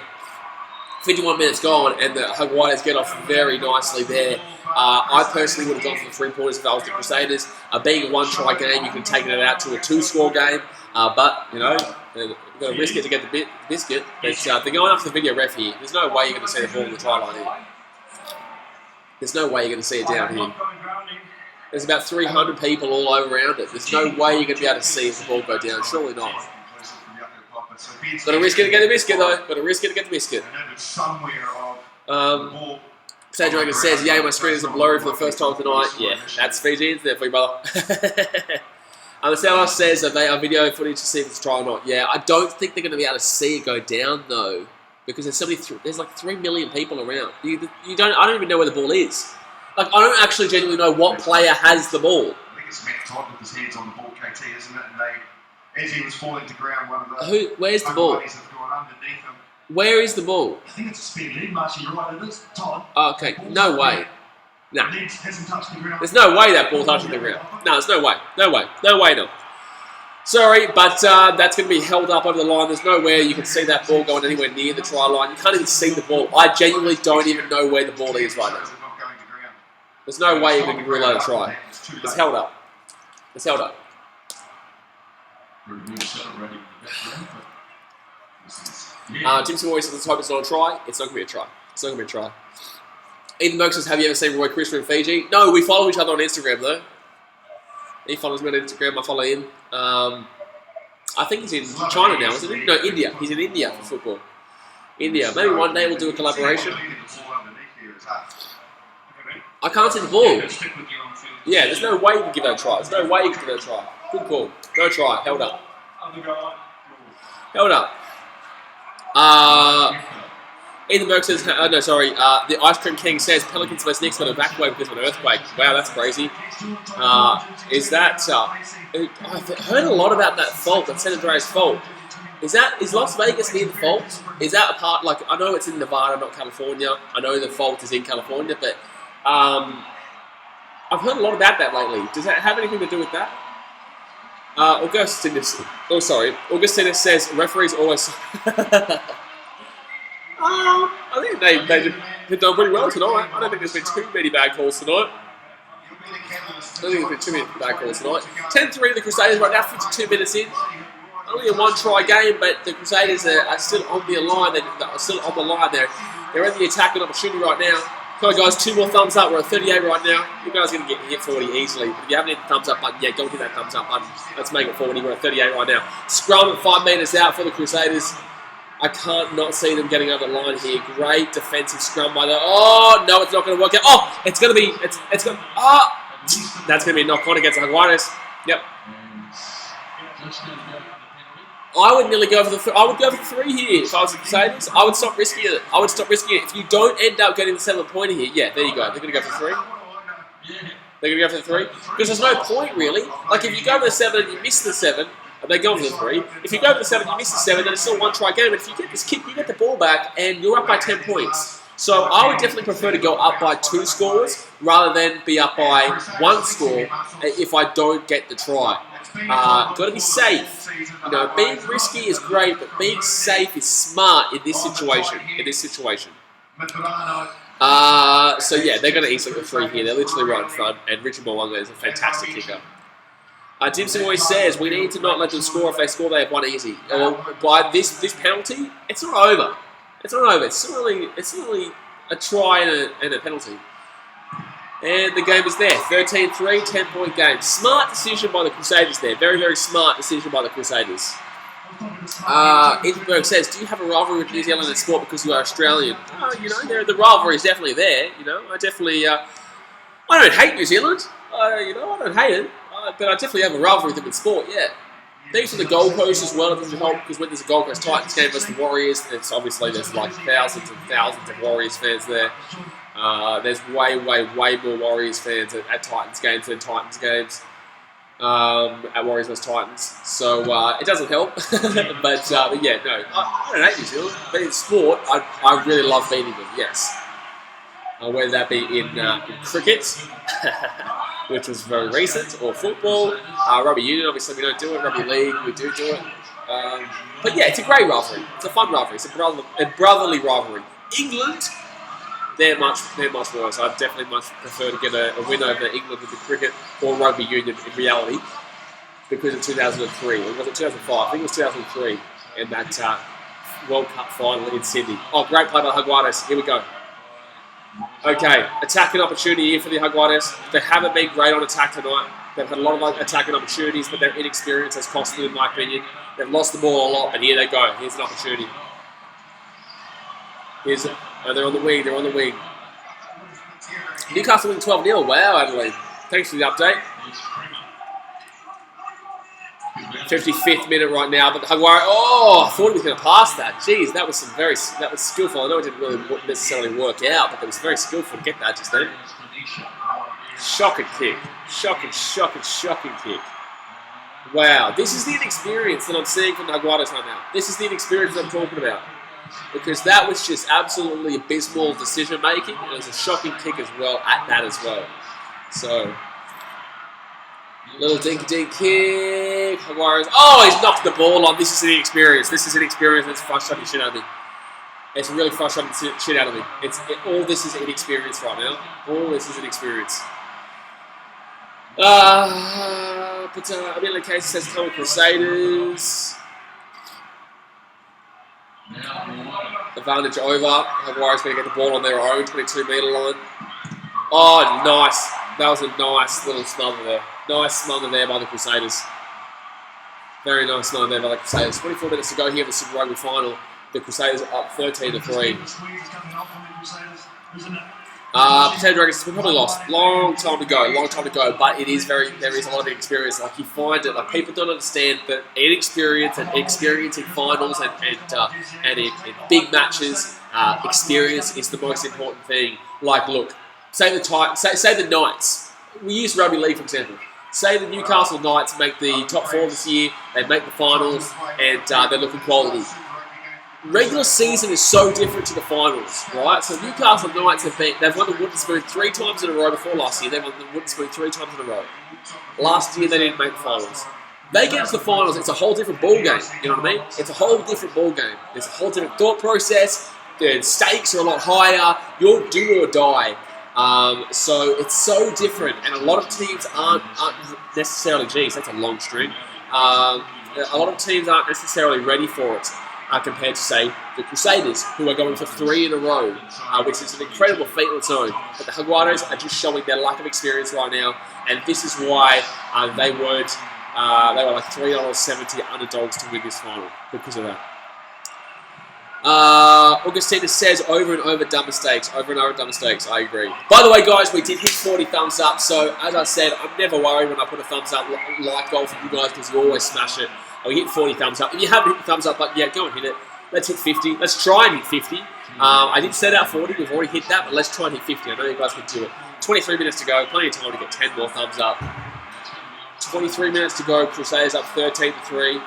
51 minutes gone, and the Jaguares get off very nicely there. I personally would have gone for the 3 pointers if I was the Crusaders. Being a 1-try game, you can take it out to a 2-score game. But, you know, you've got to risk it to get the biscuit. But they're going after the video ref here. There's no way you're going to see the ball on the try line here. There's no way you're going to see it down here. There's about 300 people all over around it. There's no way you're going to be able to see if the ball go down. Surely not. Got to risk it to get the biscuit, though. Got to risk it to get the biscuit. Sage Dragon says, "Yay, my screen isn't blurry for the first time tonight." Yeah, that's Fijians there for you, brother. The South says that they are video footage to see if it's try or not. Yeah, I don't think they're going to be able to see it go down, though, because there's so many. There's like 3 million people around. You don't. I don't even know where the ball is. Like, I don't actually genuinely know what player has the ball. I think it's Matt Todd with his hands on the ball, KT, isn't it? And they, as he was falling to ground, one of the where's the ball? have gone underneath him. Where is the ball? I think it's a speed lead, Marcy. You're right. It is Todd. Oh, okay, no way. No. Hasn't touched the ground. There's no way that ball touched the ground. No, there's no way. No way. No way, no. Sorry, but that's going to be held up over the line. There's nowhere you can see that ball going anywhere near the try line. You can't even see the ball. I genuinely don't even know where the ball is right now. There's no way you're going to rule out a try. It's held up. It's held up. Jimson always says, "Let's hope it's not a try." It's not going to be a try. It's not going to be a try. Ethan Burke says, "Have you ever seen Roy Krishna in Fiji?" No, we follow each other on Instagram though. He follows me on Instagram. I follow him. I think he's in China now, isn't he? No, India. He's in India for football. India. Maybe one day we'll do a collaboration. I can't see the ball. Yeah, there's no way you can give that a try. There's no way you can give that a try. Good call. No try. Held up. Held up. Ethan Burke says, no, sorry, the Ice Cream King says Pelicans vs Knicks got evacuated because of an earthquake. Wow, that's crazy. Is that, I've heard a lot about that fault, that San Andreas fault. Is Las Vegas near the fault? Is that a part, like, I know it's in Nevada, not California. I know the fault is in California, but I've heard a lot about that lately. Does that have anything to do with that? Augustinus says referees always. I think they've done pretty well tonight. I don't think there's been too many bad calls tonight. 10-3 the Crusaders right now, 52 minutes in. Only a 1-try game, but the Crusaders are still on the line. They're still on the line. They're in the attacking opportunity right now. Come on, guys, 2 more thumbs up. We're at 38 right now. You guys are going to hit 40 easily. If you haven't hit the thumbs up button yet, go hit that thumbs up button. Let's make it 40. We're at 38 right now. Scrum at 5 metres out for the Crusaders. I can't not see them getting over the line here. Great defensive scrum by the... Oh, no, it's not going to work out. Oh, it's going to be... It's going to... Oh, that's going to be a knock-on against the Jaguares. Yep. I would nearly go for the... I would go for the 3 here if I was the Crusaders. I would stop risking it. I would stop risking it. If you don't end up getting the 7-pointer here, yeah, there you go. They're going to go for 3. They're going to go for the 3. Because there's no point, really. Like, if you go for the 7 and you miss the 7, they're going for the 3. If you go for the 7 and you miss the 7, then it's still a 1-try game. But if you get this kick, you get the ball back, and you're up by 10 points. So I would definitely prefer to go up by 2 scores rather than be up by 1 score if I don't get the try. Got to be safe. You know, being risky is great, but being safe is smart in this situation. So yeah, they're going to easily get 3 here. They're literally right in front, and Richard Mwanga is a fantastic kicker. Dimson always says we need to not let them score. If they score, they have 1 easy. By this penalty, it's not over. It's not over. It's still only a try and a penalty. And the game is there. 13-3, 10-point game. Smart decision by the Crusaders there. Very, very smart decision by the Crusaders. Edinburgh says, do you have a rivalry with New Zealand in sport because you are Australian? You know, the rivalry is definitely there. You know, I definitely... I don't hate New Zealand. You know, I don't hate it. But I definitely have a rivalry with them in sport, yeah. Thanks for the Gold Coast as well, it doesn't help, because when there's a Gold Coast Titans game versus the Warriors, it's obviously there's like thousands and thousands of Warriors fans there. There's way more Warriors fans at Titans games than Titans games. At Warriors vs Titans. So it doesn't help. but yeah, no, I don't hate New Zealand. But in sport, I really love beating them, yes. Whether that be in cricket, which was very recent, or football, rugby union, obviously we don't do it, rugby league, we do it. But yeah, it's a great rivalry. It's a fun rivalry. It's a brotherly rivalry. England, they're much worse. I'd definitely much prefer to get a win over England with the cricket or rugby union in reality, because in 2003, or was it 2005? I think it was 2003, in that World Cup final in Sydney. Oh, great play by the Jaguares. Here we go. Okay, attacking opportunity here for the Jaguares. They haven't been great on attack tonight. They've had a lot of attacking opportunities, but their inexperience has cost them, in my opinion. They've lost the ball a lot, but here they go. Here's an opportunity. They're on the wing. They're on the wing. Newcastle win 12-0. Wow, Adelaide. Thanks for the update. 55th minute right now, but the Jaguares. Oh, I thought he was going to pass that. Jeez, that was skillful. I know it didn't really necessarily work out, but it was very skillful to get that just then. Shocking kick. Shocking kick. Wow, this is the inexperience that I'm seeing from the Jaguares right now. This is the inexperience that I'm talking about. Because that was just absolutely abysmal decision making. It was a shocking kick as well at that as well. So, little dink kick. Jaguares. Oh, he's knocked the ball on. This is an inexperience. That's frustrating shit out of me. It's really frustrating shit out of me. All this is inexperience right now. All this is inexperience. But I mean, like Casey says, come with Crusaders. Advantage over. Jaguares going to get the ball on their own 22-metre line. Oh, nice. That was a nice little smother there. Nice smother there by the Crusaders. Very nice smother there by the Crusaders. 24 minutes to go here in the Super Rugby final. The Crusaders are up 13-3. Potato Dragons have probably lost. Long time to go. But there is a lot of experience. Like, you find it, like, people don't understand that inexperience and experience in finals and in big matches, experience is the most important thing. Like, look, say the Knights. We use rugby league, for example. Say the Newcastle Knights make the top 4 this year, they make the finals, and they're looking quality. Regular season is so different to the finals, right? So Newcastle Knights they've won the wooden spoon 3 times in a row before last year. They won the wooden spoon 3 times in a row. Last year they didn't make the finals. They get into the finals, it's a whole different ball game. You know what I mean? It's a whole different ball game. There's a whole different thought process. The stakes are a lot higher. You're do or die. So it's so different, and a lot of teams aren't necessarily. Geez, that's a long string. A lot of teams aren't necessarily ready for it. compared to, say, the Crusaders, who are going for 3 in a row, which is an incredible feat on its own. But the Jaguares are just showing their lack of experience right now, and this is why they were like $3.70 underdogs to win this final because of that. Augustina says over and over dumb mistakes. Over and over dumb mistakes. I agree. By the way, guys, we did hit 40 thumbs up. So, as I said, I'm never worried when I put a thumbs up like goal for you guys because you always smash it. We hit 40 thumbs up. If you haven't hit the thumbs up button yet, go and hit it. Let's hit 50. Let's try and hit 50. I did set out 40. We've already hit that, but let's try and hit 50. I know you guys can do it. 23 minutes to go. Plenty of time to get 10 more thumbs up. 23 minutes to go. Crusaders up 13-3.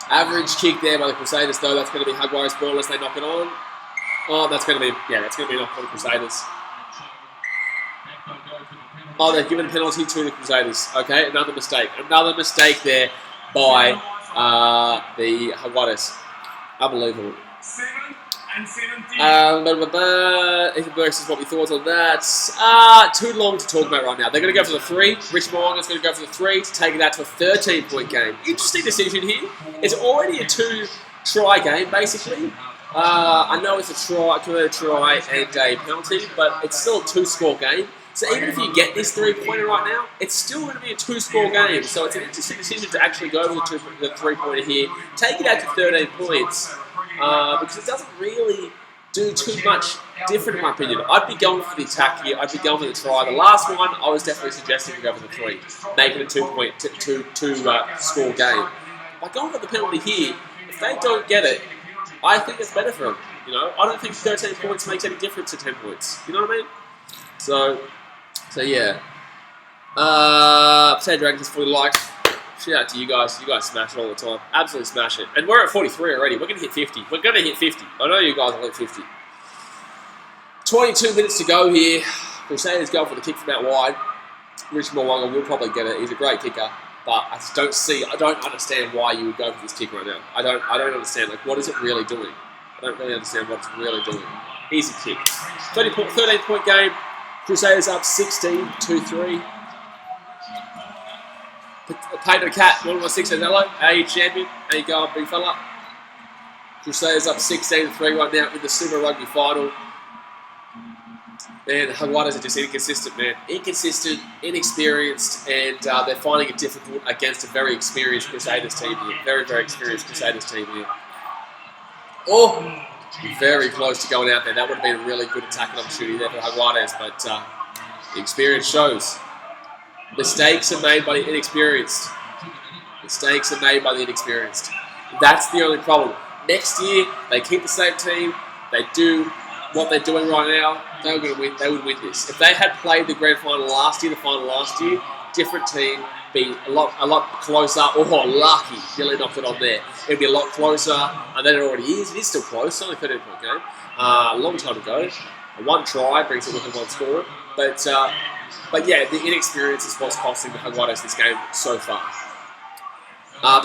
Average kick there by the Crusaders, though. That's going to be Jaguares ball unless they knock it on. Oh, that's going to be, that's going to be knocked on the Crusaders. Oh, they've given a penalty to the Crusaders. Okay, another mistake. Another mistake there by the Jaguares. Unbelievable. Ethan says what we thought on that. Too long to talk about right now. They're going to go for the 3. Rich Mowanga's going to go for the 3 to take it out to a 13-point game. Interesting decision here. It's already a 2-try game, basically. I know it's a try and a penalty, but it's still a 2-score game. So even if you get this 3-pointer right now, it's still going to be a 2-score game. So it's an interesting decision to actually go for the 3-pointer here. Take it out to 13 points. Because it doesn't really do too much different in my opinion. I'd be going for the attack here. I'd be going for the try. The last one, I was definitely suggesting to go for the 3, make it a 2-score game. By going for the penalty here, if they don't get it, I think it's better for them. You know, I don't think 13 points makes any difference to 10 points. You know what I mean? So yeah. Say Dragons is fully liked. Shout out to you guys. You guys smash it all the time. Absolutely smash it. And we're at 43 already. We're going to hit 50. We're going to hit 50. I know you guys will hit 50. 22 minutes to go here. Crusaders go for the kick from out wide. Rich Mowango will probably get it. He's a great kicker. But I don't understand why you would go for this kick right now. I don't understand. Like, what is it really doing? I don't really understand what it's really doing. Easy kick. 13-point game. Crusaders up 16-3. Potato Cat, 116 says hello. How you, champion? How you going, big fella? Crusaders up 16-3 right now in the Super Rugby final. Man, the Jaguares are just inconsistent, man. Inconsistent, inexperienced, and they're finding it difficult against a very experienced Crusaders team here. Very, very experienced Crusaders team here. Oh, very close to going out there. That would have been a really good attacking opportunity there for Jaguares, but the experience shows. Mistakes are made by the inexperienced. Mistakes are made by the inexperienced. That's the only problem. Next year, they keep the same team. They do what they're doing right now. They're going to win. They would win this. If they had played the grand final last year, different team, be a lot closer. Oh, lucky. Nearly knocked it on there. It'd be a lot closer, and then it already is. It is still close. It's only a 13-point game. A long time ago. One try brings it within 1 score. But yeah, the inexperience is what's costing the Jaguares this game so far.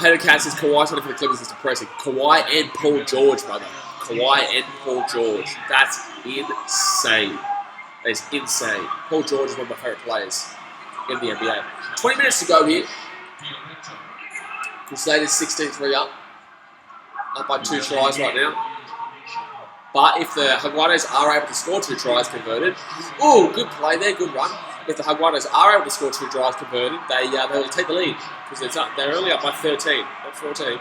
Peter Cat says Kawhi signing for the Clippers is depressing. Kawhi and Paul George, brother. Kawhi and Paul George. That's insane. That is insane. Paul George is one of my favourite players in the NBA. 20 minutes to go here. Crusaders 16-3 up by 2 tries right now. But if the Jaguares are able to score 2 tries converted, ooh, good play there, good run. If the Jaguares are able to score 2 tries converted, they will take the lead because they're only up by 13, not 14.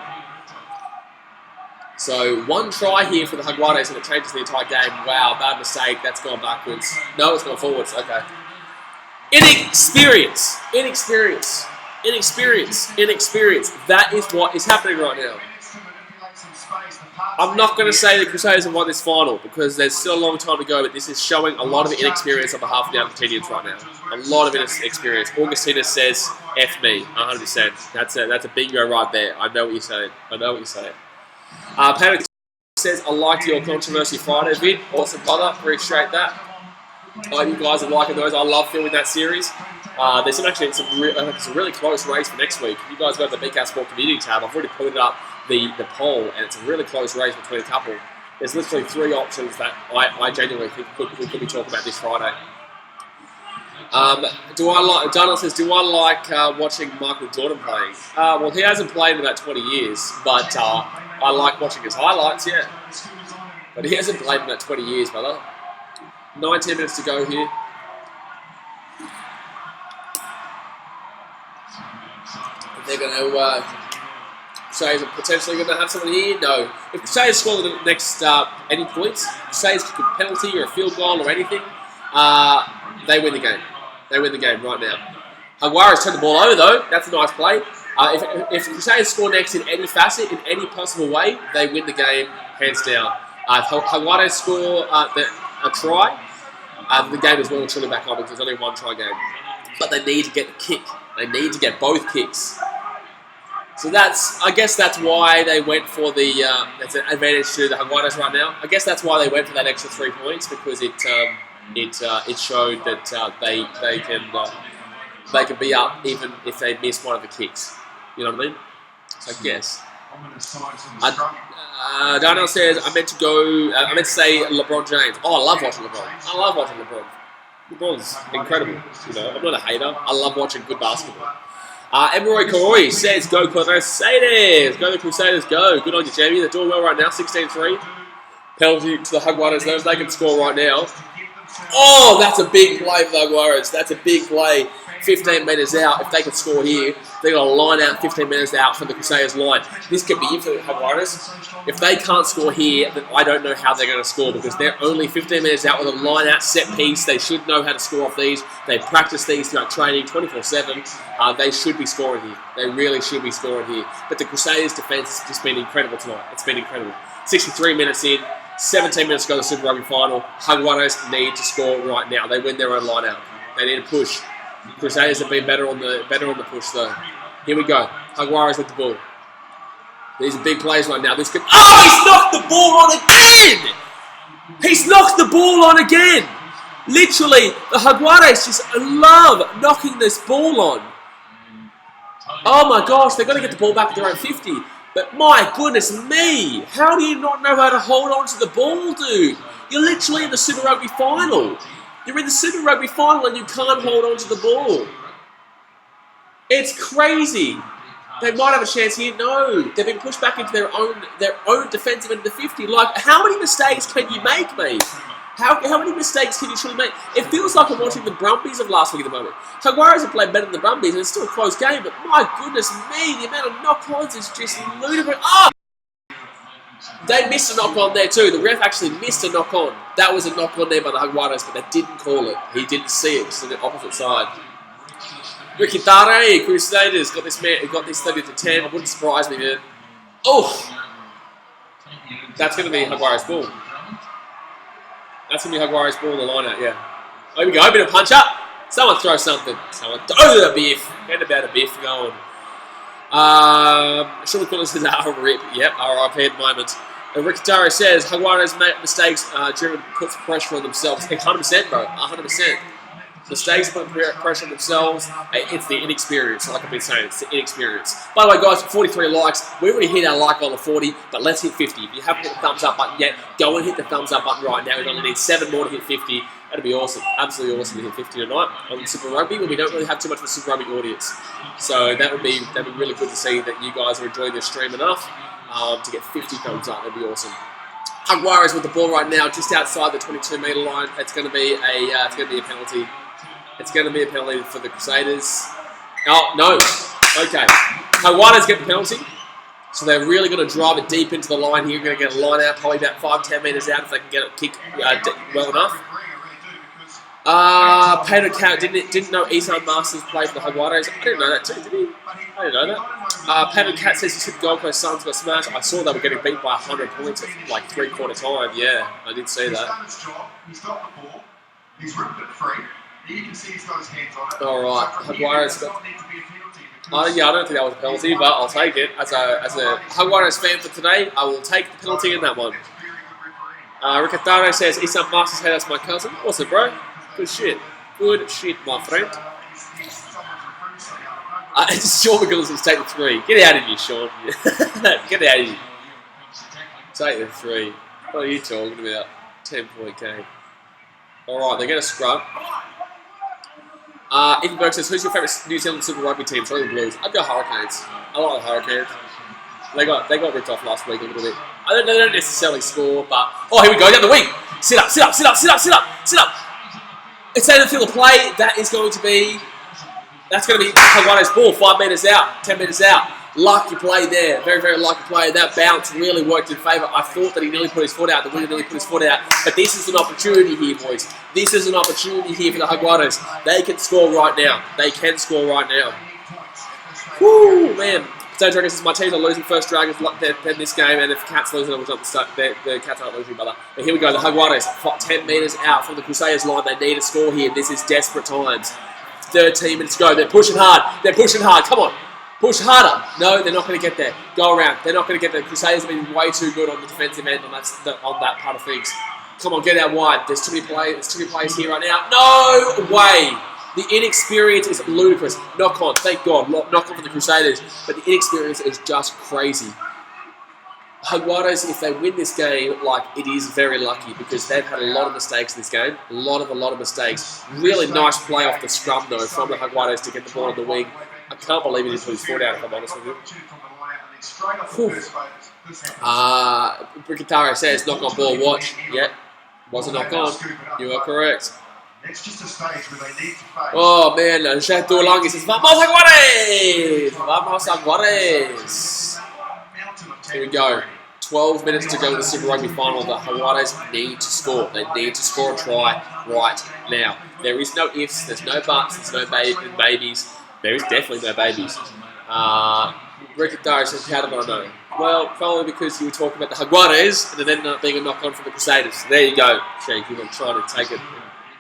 So 1 try here for the Jaguares and it changes the entire game. Wow, bad mistake. That's gone backwards. No, it's gone forwards. Okay. Inexperience. That is what is happening right now. I'm not going to say the Crusaders have won this final because there's still a long time to go, but this is showing a lot of inexperience on behalf of the Argentinians right now. A lot of inexperience. Augustina says, F me, 100%. That's a bingo right there. I know what you're saying. Panic says, I liked your Controversy Friday vid. Awesome, brother. Appreciate that. I hope you guys are liking those. I love filming that series. There's it's a really close race for next week. You guys go to the BK Sport Community tab. I've already put it up. The poll, and it's a really close race between a couple. There's literally 3 options that I genuinely think we could be talking about this Friday. Donald says, do I like watching Michael Jordan playing? Well, he hasn't played in about 20 years, but I like watching his highlights, yeah. But he hasn't played in about 20 years, brother. 19 minutes to go here. They're going to... Crusaders are potentially going to have someone here. No. If Crusaders score the next any points, Crusaders kick a penalty or a field goal or anything, they win the game. They win the game right now. Jaguares turn the ball over though. That's a nice play. If Crusaders score next in any facet, in any possible way, they win the game hands down. If Jaguares score a try, the game is well and truly back on because there's only one try game. But they need to get the kick. They need to get both kicks. So I guess that's why they went for that's an advantage to the Jaguares right now. I guess that's why they went for that extra 3 points because it showed that they can be up even if they miss one of the kicks. You know what I mean? So I guess. Darnell says I meant to say LeBron James. Oh, I love watching LeBron. I love watching LeBron. LeBron's incredible. You know, I'm not a hater. I love watching good basketball. Emeroy Koroi says, go Crusaders! Go the Crusaders, go! Good on you, Jamie. They're doing well right now, 16-3. Penalty to the Jaguares, though. They can score right now. Oh, that's a big play for the Jaguares. That's a big play. 15 metres out. If they can score here, they're going to line out 15 metres out from the Crusaders line. This could be it for the Jaguares. If they can't score here, then I don't know how they're going to score because they're only 15 metres out with a line out set piece. They should know how to score off these. They practice these throughout training 24/7. They should be scoring here. They really should be scoring here. But the Crusaders' defence has just been incredible tonight. It's been incredible. 63 minutes in, 17 minutes to go to the Super Rugby final. Jaguares need to score right now. They win their own line out. They need to push. Crusaders have been better on the push though. Here we go. Jaguares with the ball. These are big plays right now. This could. Oh, he's knocked the ball on again! He's knocked the ball on again! Literally, the Jaguares just love knocking this ball on. Oh my gosh, they're going to get the ball back at their own 50. But my goodness me, how do you not know how to hold on to the ball, dude? You're literally in the Super Rugby final. You're in the Super Rugby final and you can't hold on to the ball. It's crazy. They might have a chance here. No, they've been pushed back into their own defensive end of the 50. Like, how many mistakes can you make, mate? How many mistakes can you truly make? It feels like I'm watching the Brumbies of last week at the moment. Jaguares have played better than the Brumbies, and it's still a close game. But my goodness me, the amount of knock-ons is just ludicrous. Oh! They missed a knock-on there too. The ref actually missed a knock-on. That was a knock-on there by the Jaguares, but they didn't call it. He didn't see it. It's on the opposite side. Ricky Tare, Crusaders got this 30-10. It wouldn't surprise me, man. Oh! That's going to be Jaguares' ball. That's going to be Jaguares' ball in the line-out, yeah. There we go, a bit of punch-up. Someone throw something. Someone throw the biff. Get about a biff going. Sean McQuillan says, RIP. Yep, RIP at the moment. Ricky Tare says, Jaguares make mistakes driven puts pressure on themselves. 100%, bro. 100%. Mistakes put pressure on themselves. It's the inexperience, like I've been saying. It's the inexperience. By the way, guys, 43 likes. We already hit our like goal of 40, but let's hit 50. If you haven't hit the thumbs up button yet, go and hit the thumbs up button right now. We only need 7 more to hit 50. That'd be awesome. Absolutely awesome to hit 50 tonight on Super Rugby, when we don't really have too much of a Super Rugby audience. So that'd be really good to see that you guys are enjoying this stream enough to get 50 thumbs up. That'd be awesome. Jaguares with the ball right now, just outside the 22-metre line. It's going to be a penalty. It's going to be a penalty for the Crusaders. Oh, no. Okay. Jaguares get the penalty. So they're really going to drive it deep into the line here. You're going to get a line out, probably about 5-10 metres out if they can get it kicked well enough. Pedro Cat didn't know Isan Masters played for the Jaguares. I didn't know that too, did he? I didn't know that. Pedro Cat says he took Gold Coast Suns got smashed. I saw they were getting beat by 100 points at like 3/4 time. Yeah, I did see that. He's got the ball. He's ripped it free. You can see he's got his hands on it. All right, Jaguares got. Yeah, I don't think that was a penalty, but I'll take it. As a Jaguares fan for today, I will take the penalty in that one. Ricataro says, Isan Masters, hey, that's my cousin. What's it, bro? Good shit. Good shit, my friend. Sean McGillis will take the 3. Get out of here, Sean. Get out of here. Take the 3. What are you talking about? 10-point game. Alright, they're going to scrub. Ethan Burke says, who's your favourite New Zealand Super Rugby team? Probably the Blues. I'd go Hurricanes. I like the Hurricanes. They got ripped off last week a little bit. They don't necessarily score, but... Oh, here we go, down the wing. Sit up, sit up, sit up, sit up, sit up, sit up. It's out of the field of play. That's going to be Jaguares' ball. 5 metres out, 10 metres out. Lucky play there. Very, very lucky play. That bounce really worked in favour. I thought that he nearly put his foot out. The winger nearly put his foot out. But this is an opportunity here, boys. This is an opportunity here for the Jaguares. They can score right now. They can score right now. Woo, man. Potato Dragons says, my teams are losing first Dragons in this game, and if Cats losing, the Cats aren't losing, brother. But here we go, the Jaguares, 10 metres out from the Crusaders line. They need a score here. This is desperate times. 13 minutes to go. They're pushing hard. They're pushing hard. Come on. Push harder. No, they're not going to get there. Go around. They're not going to get there. Crusaders have been way too good on the defensive end on that part of things. Come on, get out wide. There's too many players here right now. No way. The inexperience is ludicrous. Knock on. Thank God. Knock on for the Crusaders. But the inexperience is just crazy. Jaguares, if they win this game, it is very lucky because they've had a lot of mistakes in this game. A lot of mistakes. Really nice play off the scrum, though, from the Jaguares to get the ball on the wing. I can't believe he didn't put his foot out, if I'm honest with you. Bricatare says, knock on ball, watch. Yep, wasn't knock on. You are correct. It's just a stage where they need to face. Oh man, Jacques Dulangi says, Vamos Jaguares! Vamos Jaguares! Here we go. 12 minutes to go in the Super Rugby final. The Jaguares need to score. They need to score a try right now. There is no ifs, there's no buts, there's no babies. There is definitely no babies. Bricatare says, how did I know? Well, probably because you were talking about the Jaguares and it ended up being a knock-on for the Crusaders. There you go, Shank. You were trying to take it.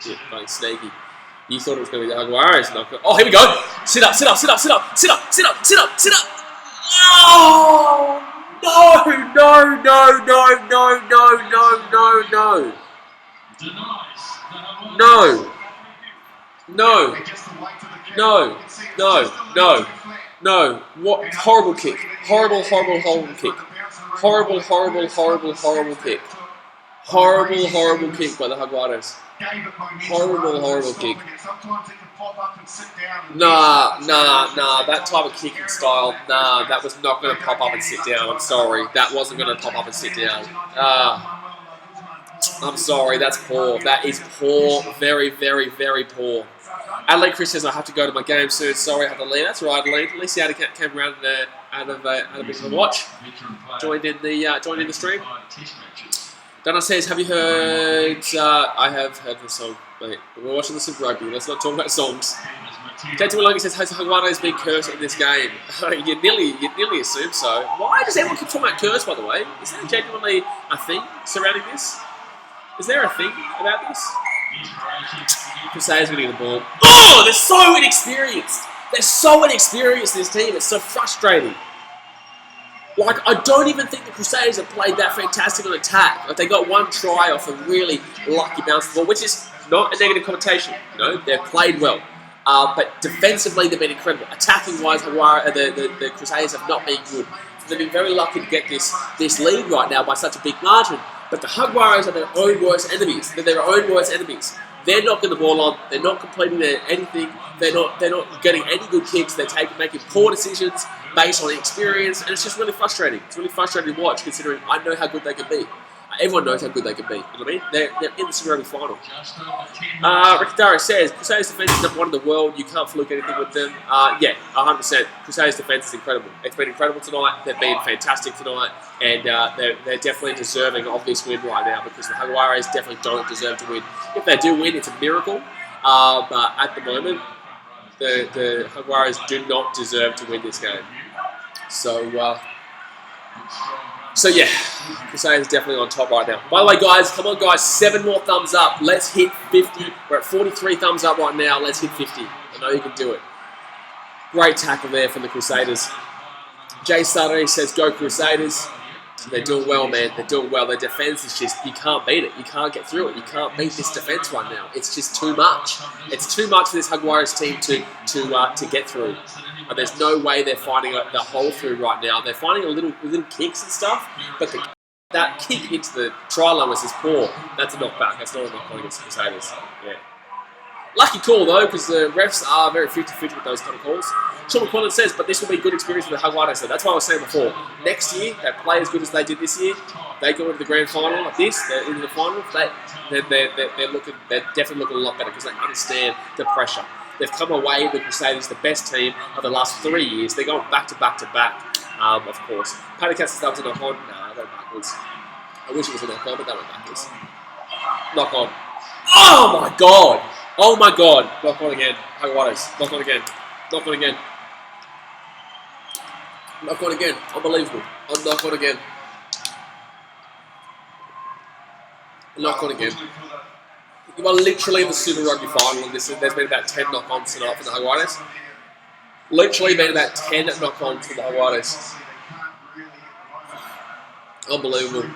Yeah, playing sneaky. You thought it was going to be the Jaguares. Oh, here we go. Sit up, sit up, sit up, sit up, sit up, sit up, sit up, sit up. Oh, no, no, no, no, no, no, no, no, no. No. No. No. No. No. What? Horrible kick. Horrible, horrible, horrible kick. Horrible, horrible, horrible, horrible kick. Horrible, horrible kick by the Jaguares. Horrible, horrible kick. Nah. That type of kicking style, nah, that was not going to pop up and sit down. I'm sorry. That wasn't going to pop up and sit down. I'm sorry. That's poor. That is poor. Very, very, very poor. Adelaide Chris says, I have to go to my game soon. Sorry, I have to leave. That's right, Adelaide. At least you came around out of a bit of a watch. Joined in the stream. Donna says, have you heard... I have heard the song. Wait, we're watching the Super Rugby. Let's not talk about songs. Katie Maloney says, has Jaguares been cursed in this game? you nearly assume so. Why does everyone keep talking about curse, by the way? Is there genuinely a thing surrounding this? Is there a thing about this? Crusaders winning the ball. Oh, they're so inexperienced. They're so inexperienced, this team. It's so frustrating. I don't even think the Crusaders have played that fantastic on attack. They got one try off a really lucky bounce ball, which is not a negative connotation. They've played well. But defensively, they've been incredible. Attacking-wise, the Crusaders have not been good. So they've been very lucky to get this lead right now by such a big margin. But the Jaguares are their own worst enemies. They're their own worst enemies. They're not getting the ball on. They're not completing anything. They're not getting any good kicks. They're making poor decisions based on experience, and it's just really frustrating. It's really frustrating to watch, considering I know how good they can be. Everyone knows how good they can be. You know what I mean? They're in the Super Rugby final. Ricardaro says, Crusaders defense is number one in the world. You can't fluke anything with them. Yeah, 100%. Crusaders defense is incredible. It's been incredible tonight. They've been fantastic tonight, and they're definitely deserving of this win right now because the Jaguares definitely don't deserve to win. If they do win, it's a miracle. But at the moment, the Jaguares do not deserve to win this game. So yeah, Crusaders definitely on top right now. By the way, guys, come on, guys, 7 more thumbs up. Let's hit 50. We're at 43 thumbs up right now. Let's hit 50. I know you can do it. Great tackle there from the Crusaders. Jay Sutter says, go Crusaders. They're doing well, man. They're doing well. Their defense is just, you can't beat it. You can't get through it. You can't beat this defense right now. It's just too much. It's too much for this Jaguares team to get through. There's no way they're finding the hole through right now. They're finding little kicks and stuff, but that kick into the try line was just poor. That's a knockback. That's not a knockback against the Crusaders. Yeah. Lucky call though, because the refs are very 50-50 with those kind of calls. Sean McQuillan says, but this will be a good experience for the Jaguares. So that's what I was saying before. Next year, they play as good as they did this year. They go into the grand final like this, they're into the final. They're definitely looking a lot better because they understand the pressure. They've come away with Crusaders, the best team of the last 3 years. They're going back to back to back, of course. Paddy Cass says that was a knock on. Nah, that went backwards. I wish it was a knock on, but that went backwards. Knock on. Oh my god! Oh my god! Knock on again. Jaguares. Knock on again. Knock on again. Knock on again. Unbelievable. Knock on again. Knock on again. You are literally in the Super Rugby final, and there's been about 10 knock-ons tonight for the Jaguares. Literally been about 10 knock-ons for the Jaguares. Unbelievable.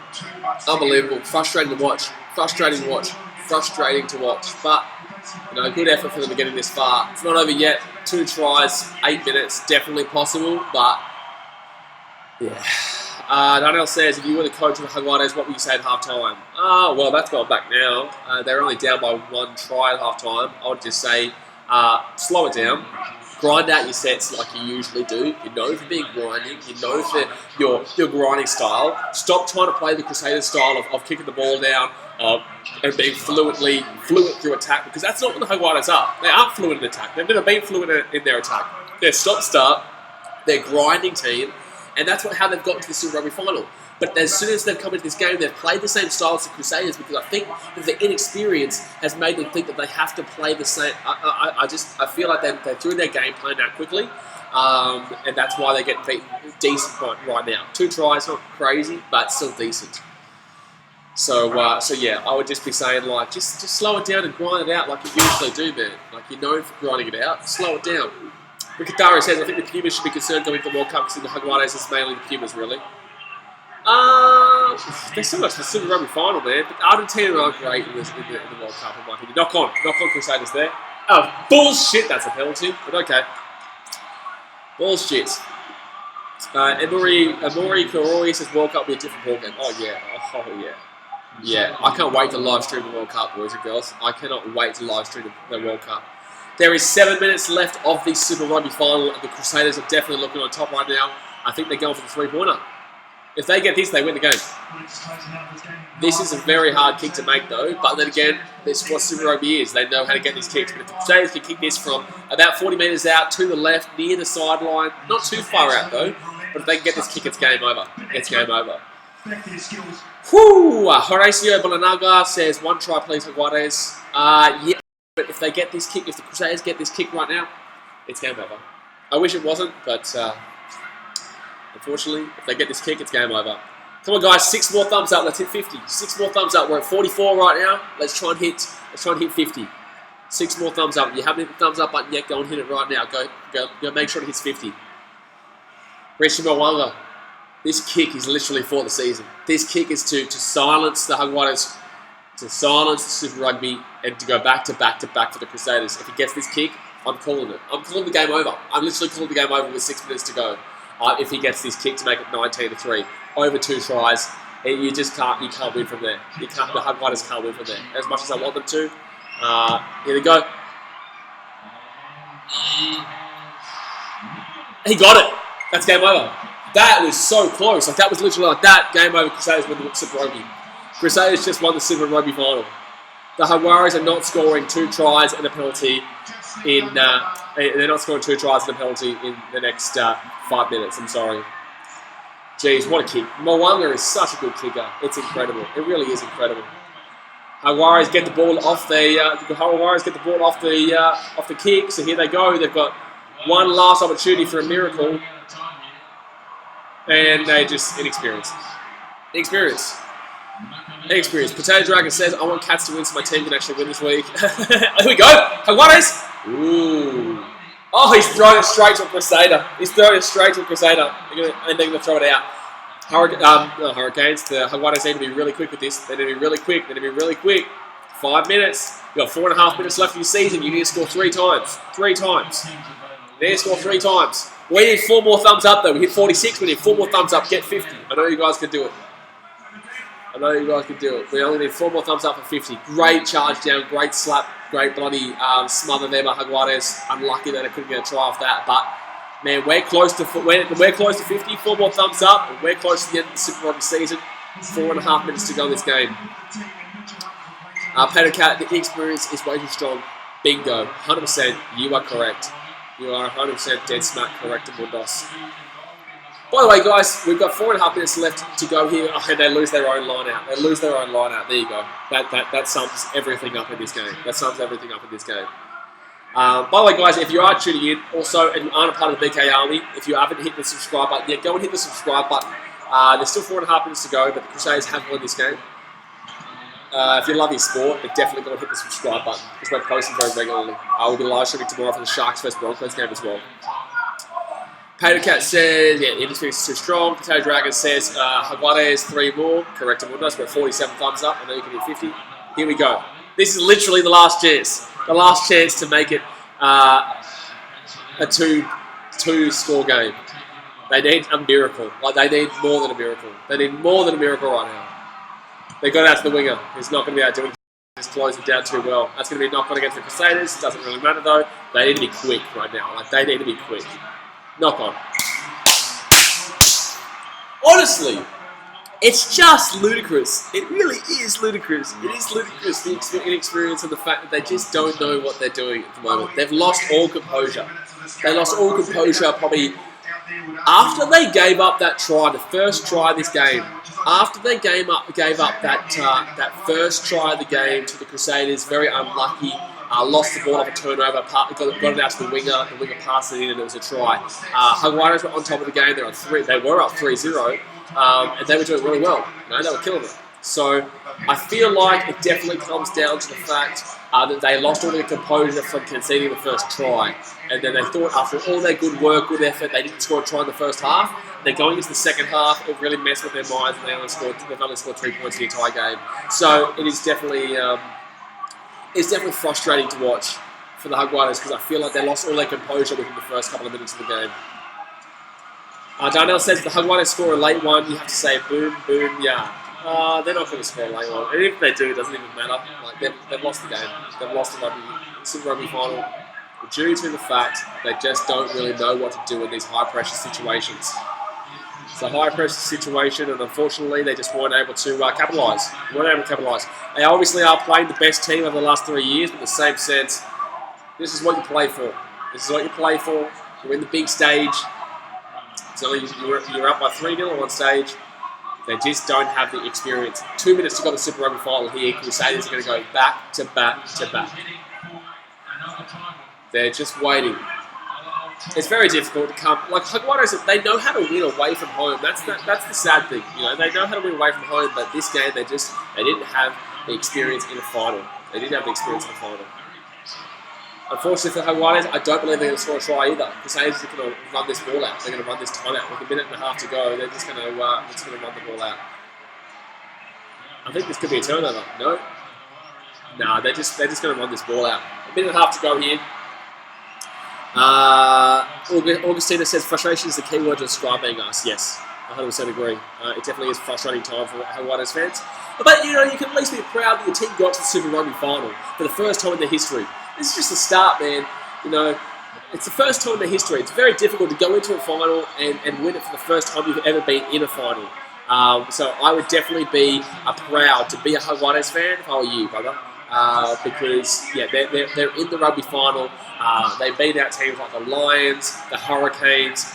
Unbelievable. Frustrating to watch. Frustrating to watch. Frustrating to watch. But, you know, good effort for them to getting this far. It's not over yet. 2 tries, 8 minutes, definitely possible, but yeah. Daniel says, if you were the coach of the Jaguares, what would you say at half-time? Well, that's gone back now. They're only down by 1 try at half-time. I would just say, slow it down. Grind out your sets like you usually do. You're known for being grinding. You're known for your grinding style. Stop trying to play the Crusaders style of kicking the ball down and being fluent through attack, because that's not what the Jaguares are. They aren't fluent in attack. They've never been fluent in their attack. They're stop-start. They're grinding team. And that's how they've got to the Super Rugby final. But as soon as they've come into this game, they've played the same style as the Crusaders, because I think that the inexperience has made them think that they have to play the same. I feel like they threw their game plan out quickly, and that's why they get beat decent right now. 2 tries, not crazy, but still decent. So yeah, I would just be saying, like, just slow it down and grind it out like you usually do, man. Like, you're known for grinding it out. Slow it down. Ricardaro says, I think the Pumas should be concerned going to the World Cup, because the Jaguares is mainly the Pumas, really. They still got to the Super Rugby final, man. But Argentina aren't great in the World Cup, in my opinion. Knock on Crusaders there. Oh, bullshit, that's a penalty, but okay. Bullshit. Amori Koroi says World Cup will be a different ballgame. Oh yeah. Yeah, I can't wait to live stream the World Cup, boys and girls. I cannot wait to live stream the World Cup. There is 7 minutes left of the Super Rugby final, and the Crusaders are definitely looking on top right now. I think they're going for the 3-pointer. If they get this, they win the game. This is a very hard kick to make, though. But then again, this is what Super Rugby is. They know how to get these kicks. But if the Crusaders can kick this from about 40 metres out to the left, near the sideline, not too far out, though. But if they can get this kick, it's game over. It's game over. Whew! Horacio Bolanaga says, 1 try, please, Jaguares. Yeah. But if they get this kick, if the Crusaders get this kick right now, it's game over. I wish it wasn't, but unfortunately, if they get this kick, it's game over. Come on, guys, 6 more thumbs up. Let's hit 50. 6 more thumbs up. We're at 44 right now. Let's try and hit 50. 6 more thumbs up. If you haven't hit the thumbs up button yet, go and hit it right now. Go make sure it hits 50. Richie Mwanga. This kick is literally for the season. This kick is to silence the Jaguares, to silence the Super Rugby, and to go back to back for the Crusaders. If he gets this kick, I'm calling it. I'm calling the game over. I'm literally calling the game over with 6 minutes to go. If he gets this kick to make it 19-3, over 2 tries, you can't win from there. The Jaguares can't win from there. As much as I want them to. Here we go. He got it. That's game over. That was so close. Like, that was literally like that. Game over. Crusaders win the Super Rugby. Crusaders just won the Super Rugby final. The Jaguares are not scoring 2 tries and a penalty in. They're not scoring 2 tries and a penalty in the next 5 minutes. I'm sorry. Jeez, what a kick! Mwanga is such a good kicker. It's incredible. It really is incredible. Jaguares get the ball off the kick. So here they go. They've got one last opportunity for a miracle, and they just inexperienced. Inexperienced. Potato Dragon says, I want Cats to win so my team can actually win this week. Here we go. Jaguares. Ooh. Oh, he's throwing it straight to a Crusader. And they're going to throw it out. Hurricanes. The Jaguares need to be really quick with this. They need to be really quick. 5 minutes. You've got 4.5 minutes left of your season. You need to score 3 times. 3 times. You need to score 3 times. We need 4 more thumbs up, though. We hit 46. We need 4 more thumbs up. Get 50. I know you guys can do it. We only need 4 more thumbs up for 50. Great charge down, great slap great bloody smother there by Jaguares. Unlucky that I couldn't get a try off that, but man, we're close to 50. 4 more thumbs up, and we're close to the end of the Super Rugby season. 4.5 minutes to go in this game. Peter Cat, the experience is way too strong. Bingo, 100%. You are correct. You are 100% dead smack correct, Mundos. By the way, guys, we've got 4.5 minutes left to go here, and they lose their own line out. They lose their own line out. There you go. That sums everything up in this game. By the way, guys, if you are tuning in, also, and you aren't a part of the BKRmy, if you haven't hit the subscribe button yet, go and hit the subscribe button. There's still 4.5 minutes to go, but the Crusaders have won this game. If you love your sport, then definitely go and hit the subscribe button, because we're posting very regularly. I will be live streaming tomorrow for the Sharks vs Broncos game as well. Peter Cat says, yeah, the industry is too strong. Potato Dragon says, Jaguares 3 more. Correct, Mundos. We're at 47 thumbs up. I know you can hit 50. Here we go. This is literally the last chance. The last chance to make it a two score game. They need a miracle. Like, they need more than a miracle. They need more than a miracle right now. They got out to the winger. He's not going to be able to do it. Just close it down too well. That's going to be a knock on against the Crusaders. Doesn't really matter though. They need to be quick right now. Like, they need to be quick. Knock on. Honestly, it's just ludicrous. It really is ludicrous. It is ludicrous, the inexperience and the fact that they just don't know what they're doing at the moment. They've lost all composure. They lost all composure probably after they gave up that try, the first try of this game. After they gave up that first try of the game to the Crusaders, very unlucky. Lost the ball off a turnover, got it out to the winger passed it in, and it was a try. Jaguares were on top of the game. They were up 3-0, and they were doing really well. You know, they were killing it. So I feel like it definitely comes down to the fact that they lost all their composure from conceding the first try, and then they thought after all their good work, good effort, they didn't score a try in the first half. They're going into the second half. It really messed with their minds, and they've only scored 3 points in the entire game. So it is definitely. It's definitely frustrating to watch for the Jaguares because I feel like they lost all their composure within the first couple of minutes of the game. Darnell says the Jaguares score a late one. You have to say boom, boom, yeah. They're not going to score a late one. And if they do, it doesn't even matter. Like they've lost the game. They've lost the Super Rugby final due to the fact they just don't really know what to do in these high-pressure situations. It's a high-pressure situation, and unfortunately, they just weren't able to capitalise. They obviously are playing the best team over the last 3 years, but in the same sense, this is what you play for. You're in the big stage. So you're up by 3-0 on one stage. They just don't have the experience. 2 minutes to go to the Super Rugby final here. Crusaders are going to go back to back to back. They're just waiting. It's very difficult to come. Like Jaguares, they know how to win away from home. That's the sad thing. You know, they know how to win away from home, but this game they didn't have the experience in the final. Unfortunately for the Jaguares, I don't believe they're going to score a try either. Crusaders are going to run this ball out. They're going to run this time out with a minute and a half to go. They're just going to run the ball out. I think this could be a turnover. No, they're just going to run this ball out. A minute and a half to go here. Augustina says frustration is the key word to describing us. Yes, I 100% agree. It definitely is a frustrating time for Jaguares fans. But you know, you can at least be proud that your team got to the Super Rugby final for the first time in their history. This is just the start, man. You know, it's the first time in their history. It's very difficult to go into a final and win it for the first time you've ever been in a final. So I would definitely be proud to be a Jaguares fan if I were you, brother. Because yeah, they're in the rugby final. They beat out teams like the Lions, the Hurricanes,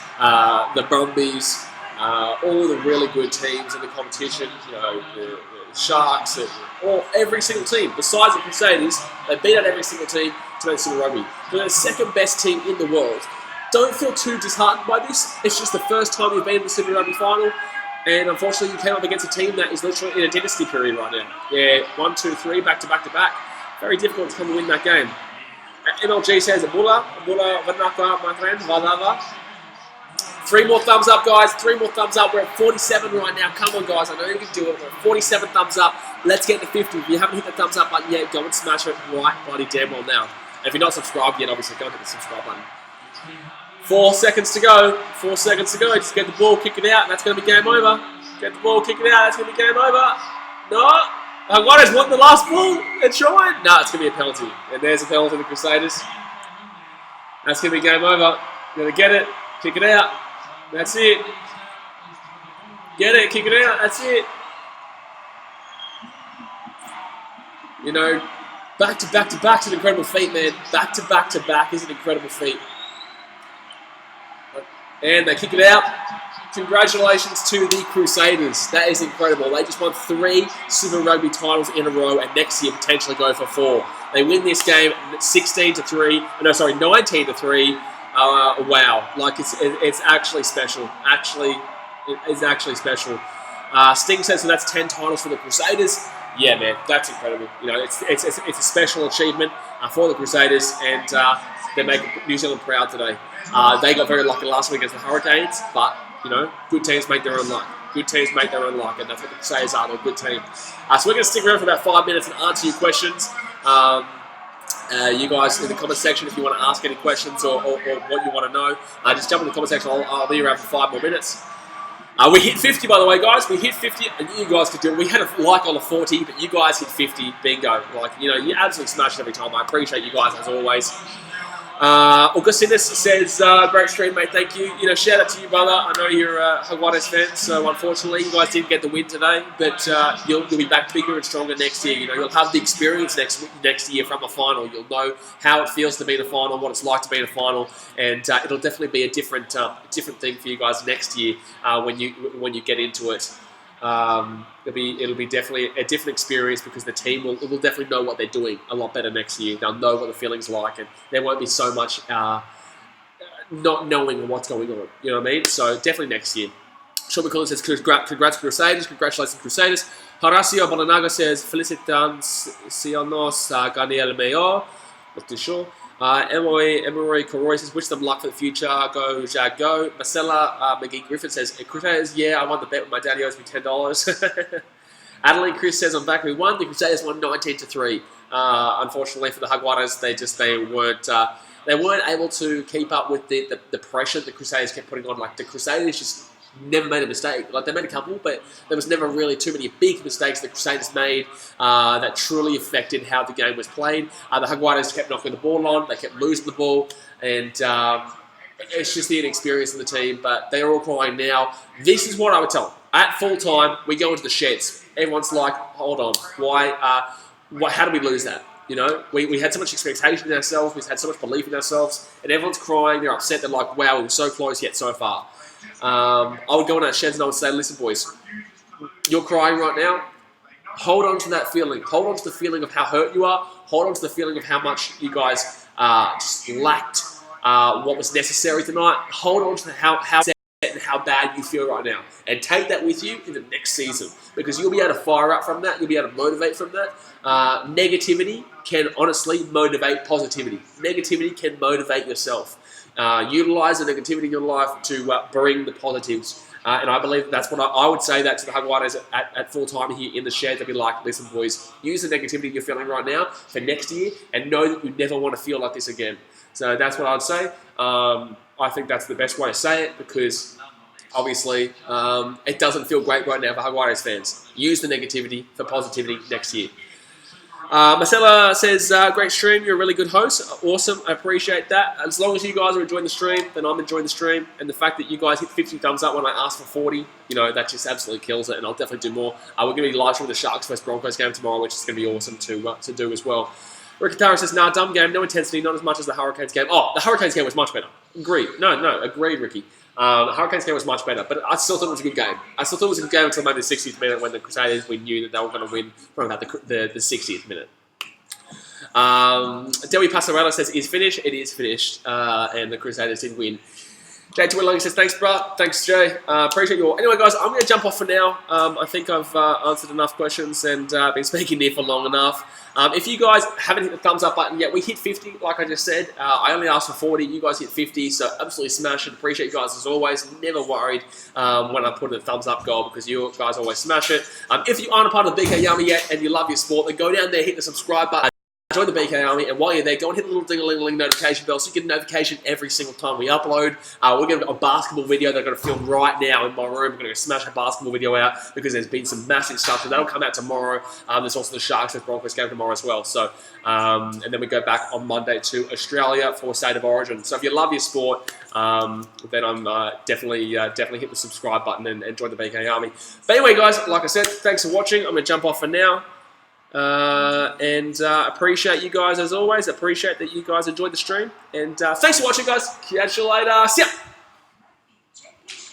the Brumbies, all the really good teams in the competition. You know, the Sharks, every single team. Besides the Crusaders, they beat out every single team to make Super Rugby. They're the second best team in the world. Don't feel too disheartened by this. It's just the first time you've been in the Super Rugby final. And unfortunately, you came up against a team that is literally in a dynasty period right now. Yeah, 1, 2, 3, back to back to back. Very difficult to come and win that game. MLG says, Abula, Vanaka, my friend, Vadava. 3 more thumbs up, guys. 3 more thumbs up. We're at 47 right now. Come on, guys. I know you can do it. We're at 47 thumbs up. Let's get to 50. If you haven't hit the thumbs up button yet, go and smash it right bloody damn well now. And if you're not subscribed yet, obviously, go and hit the subscribe button. 4 seconds to go. 4 seconds to go. Just get the ball, kick it out, and that's going to be game over. Get the ball, kick it out, that's going to be game over. No. Jaguares won the last ball. They're trying. No, it's going to be a penalty. And there's a penalty for the Crusaders. That's going to be game over. Going to get it. Kick it out. That's it. Get it. Kick it out. That's it. You know, back to back to back is an incredible feat, man. Back to back to back is an incredible feat. And they kick it out. Congratulations to the Crusaders. That is incredible. They just won 3 Super Rugby titles in a row, and next year potentially go for 4. They win this game 16-3. No, sorry, 19-3. Wow, like it's actually special. Actually, it's actually special. Sting says so. That's 10 titles for the Crusaders. Yeah, man, that's incredible. You know, it's a special achievement for the Crusaders, and they make New Zealand proud today. They got very lucky last week against the Hurricanes, but you know, good teams make their own luck. Good teams make their own luck, and that's what the Crusaders are. They're a good team. So we're going to stick around for about 5 minutes and answer your questions. You guys in the comment section, if you want to ask any questions or what you want to know, just jump in the comment section. I'll be around for 5 more minutes. We hit 50, by the way, guys. We hit 50, and you guys could do it. We had a like on the 40, but you guys hit 50. Bingo. Like, you know, you absolutely smash it every time. I appreciate you guys, as always. Augustinus says, great stream, mate, thank you. You know, shout out to you, brother. I know you're a Jaguares fan, so unfortunately you guys didn't get the win today, but you'll be back bigger and stronger next year. You know, you'll have the experience next year from a final. You'll know how it feels to be in a final, what it's like to be in a final, and it'll definitely be a different thing for you guys next year when you get into it. It'll be definitely a different experience because the team will definitely know what they're doing a lot better next year. They'll know what the feeling's like, and there won't be so much not knowing what's going on. You know what I mean? So definitely next year. Sean McCullough says, congrats Crusaders, congratulations Crusaders. Horacio Bonanaga says, felicitaciones ganhar el mayor. Not too sure. Emery Corroy says, wish them luck for the future. Go, Jag, go. Marcella McGee Griffin says, Crusaders, yeah, I won the bet with my daddy owes me $10. Adeline Chris says, I'm back. We won. The Crusaders won 19-3. Unfortunately for the Jaguares, they weren't able to keep up with the pressure the Crusaders kept putting on. Like, the Crusaders just never made a mistake. Like, they made a couple, but there was never really too many big mistakes the Crusaders made that truly affected how the game was played. The Jaguares kept knocking the ball on. They kept losing the ball, and it's just the inexperience of the team. But they are all crying now. This is what I would tell them. At full time, we go into the sheds. Everyone's like, hold on, why? How do we lose that? You know, we had so much expectation in ourselves. We had so much belief in ourselves, and everyone's crying. They're upset. They're like, wow, we were so close yet so far. I would go in that sheds and I would say, listen, boys, you're crying right now. Hold on to that feeling. Hold on to the feeling of how hurt you are. Hold on to the feeling of how much you guys just lacked what was necessary tonight. Hold on to how sad and how bad you feel right now. And take that with you in the next season, because you'll be able to fire up from that. You'll be able to motivate from that. Negativity can honestly motivate positivity. Negativity can motivate yourself. Utilize the negativity in your life to bring the positives. And I believe that's what I would say that to the Jaguares at full time here in the shed. They'd be like, listen, boys, use the negativity you're feeling right now for next year and know that you never want to feel like this again. So that's what I would say. I think that's the best way to say it, because obviously it doesn't feel great right now for Jaguares fans. Use the negativity for positivity next year. Marcella says, great stream, you're a really good host. Awesome, I appreciate that. As long as you guys are enjoying the stream, then I'm enjoying the stream. And the fact that you guys hit 50 thumbs up when I asked for 40, you know, that just absolutely kills it, and I'll definitely do more. We're going to be live streaming the Sharks vs Broncos game tomorrow, which is going to be awesome to do as well. Rikatara says, nah, dumb game, no intensity, not as much as the Hurricanes game. Oh, the Hurricanes game was much better. Agreed. No, agreed, Ricky. The Hurricanes game was much better, but I still thought it was a good game. I still thought it was a good game until maybe the 60th minute, when the Crusaders, we knew that they were going to win from about the 60th minute. Dewi Passarella says, is finished. It is finished, and the Crusaders did win. Jay Twilling says, thanks, bruh. Thanks, Jay. Appreciate you all. Anyway, guys, I'm going to jump off for now. I think I've answered enough questions and been speaking here for long enough. If you guys haven't hit the thumbs up button yet, we hit 50, like I just said. I only asked for 40. You guys hit 50, so absolutely smash it. Appreciate you guys as always. Never worried when I put in a thumbs up goal, because you guys always smash it. If you aren't a part of the BKRmy yet and you love your sport, then go down there, hit the subscribe button. Join the BKRmy, and while you're there, go and hit the little ding-a-ling-a-ling notification bell so you get a notification every single time we upload. We're going to have a basketball video that I'm going to film right now in my room. We're going to smash a basketball video out because there's been some massive stuff, so that'll come out tomorrow. There's also the Sharks and Broncos game tomorrow as well. So, and then we go back on Monday to Australia for State of Origin. So if you love your sport, then I'm definitely hit the subscribe button and join the BKRmy. But anyway, guys, like I said, thanks for watching. I'm going to jump off for now. Appreciate you guys as always. Appreciate that you guys enjoyed the stream. And thanks for watching, guys. Catch you later. See ya.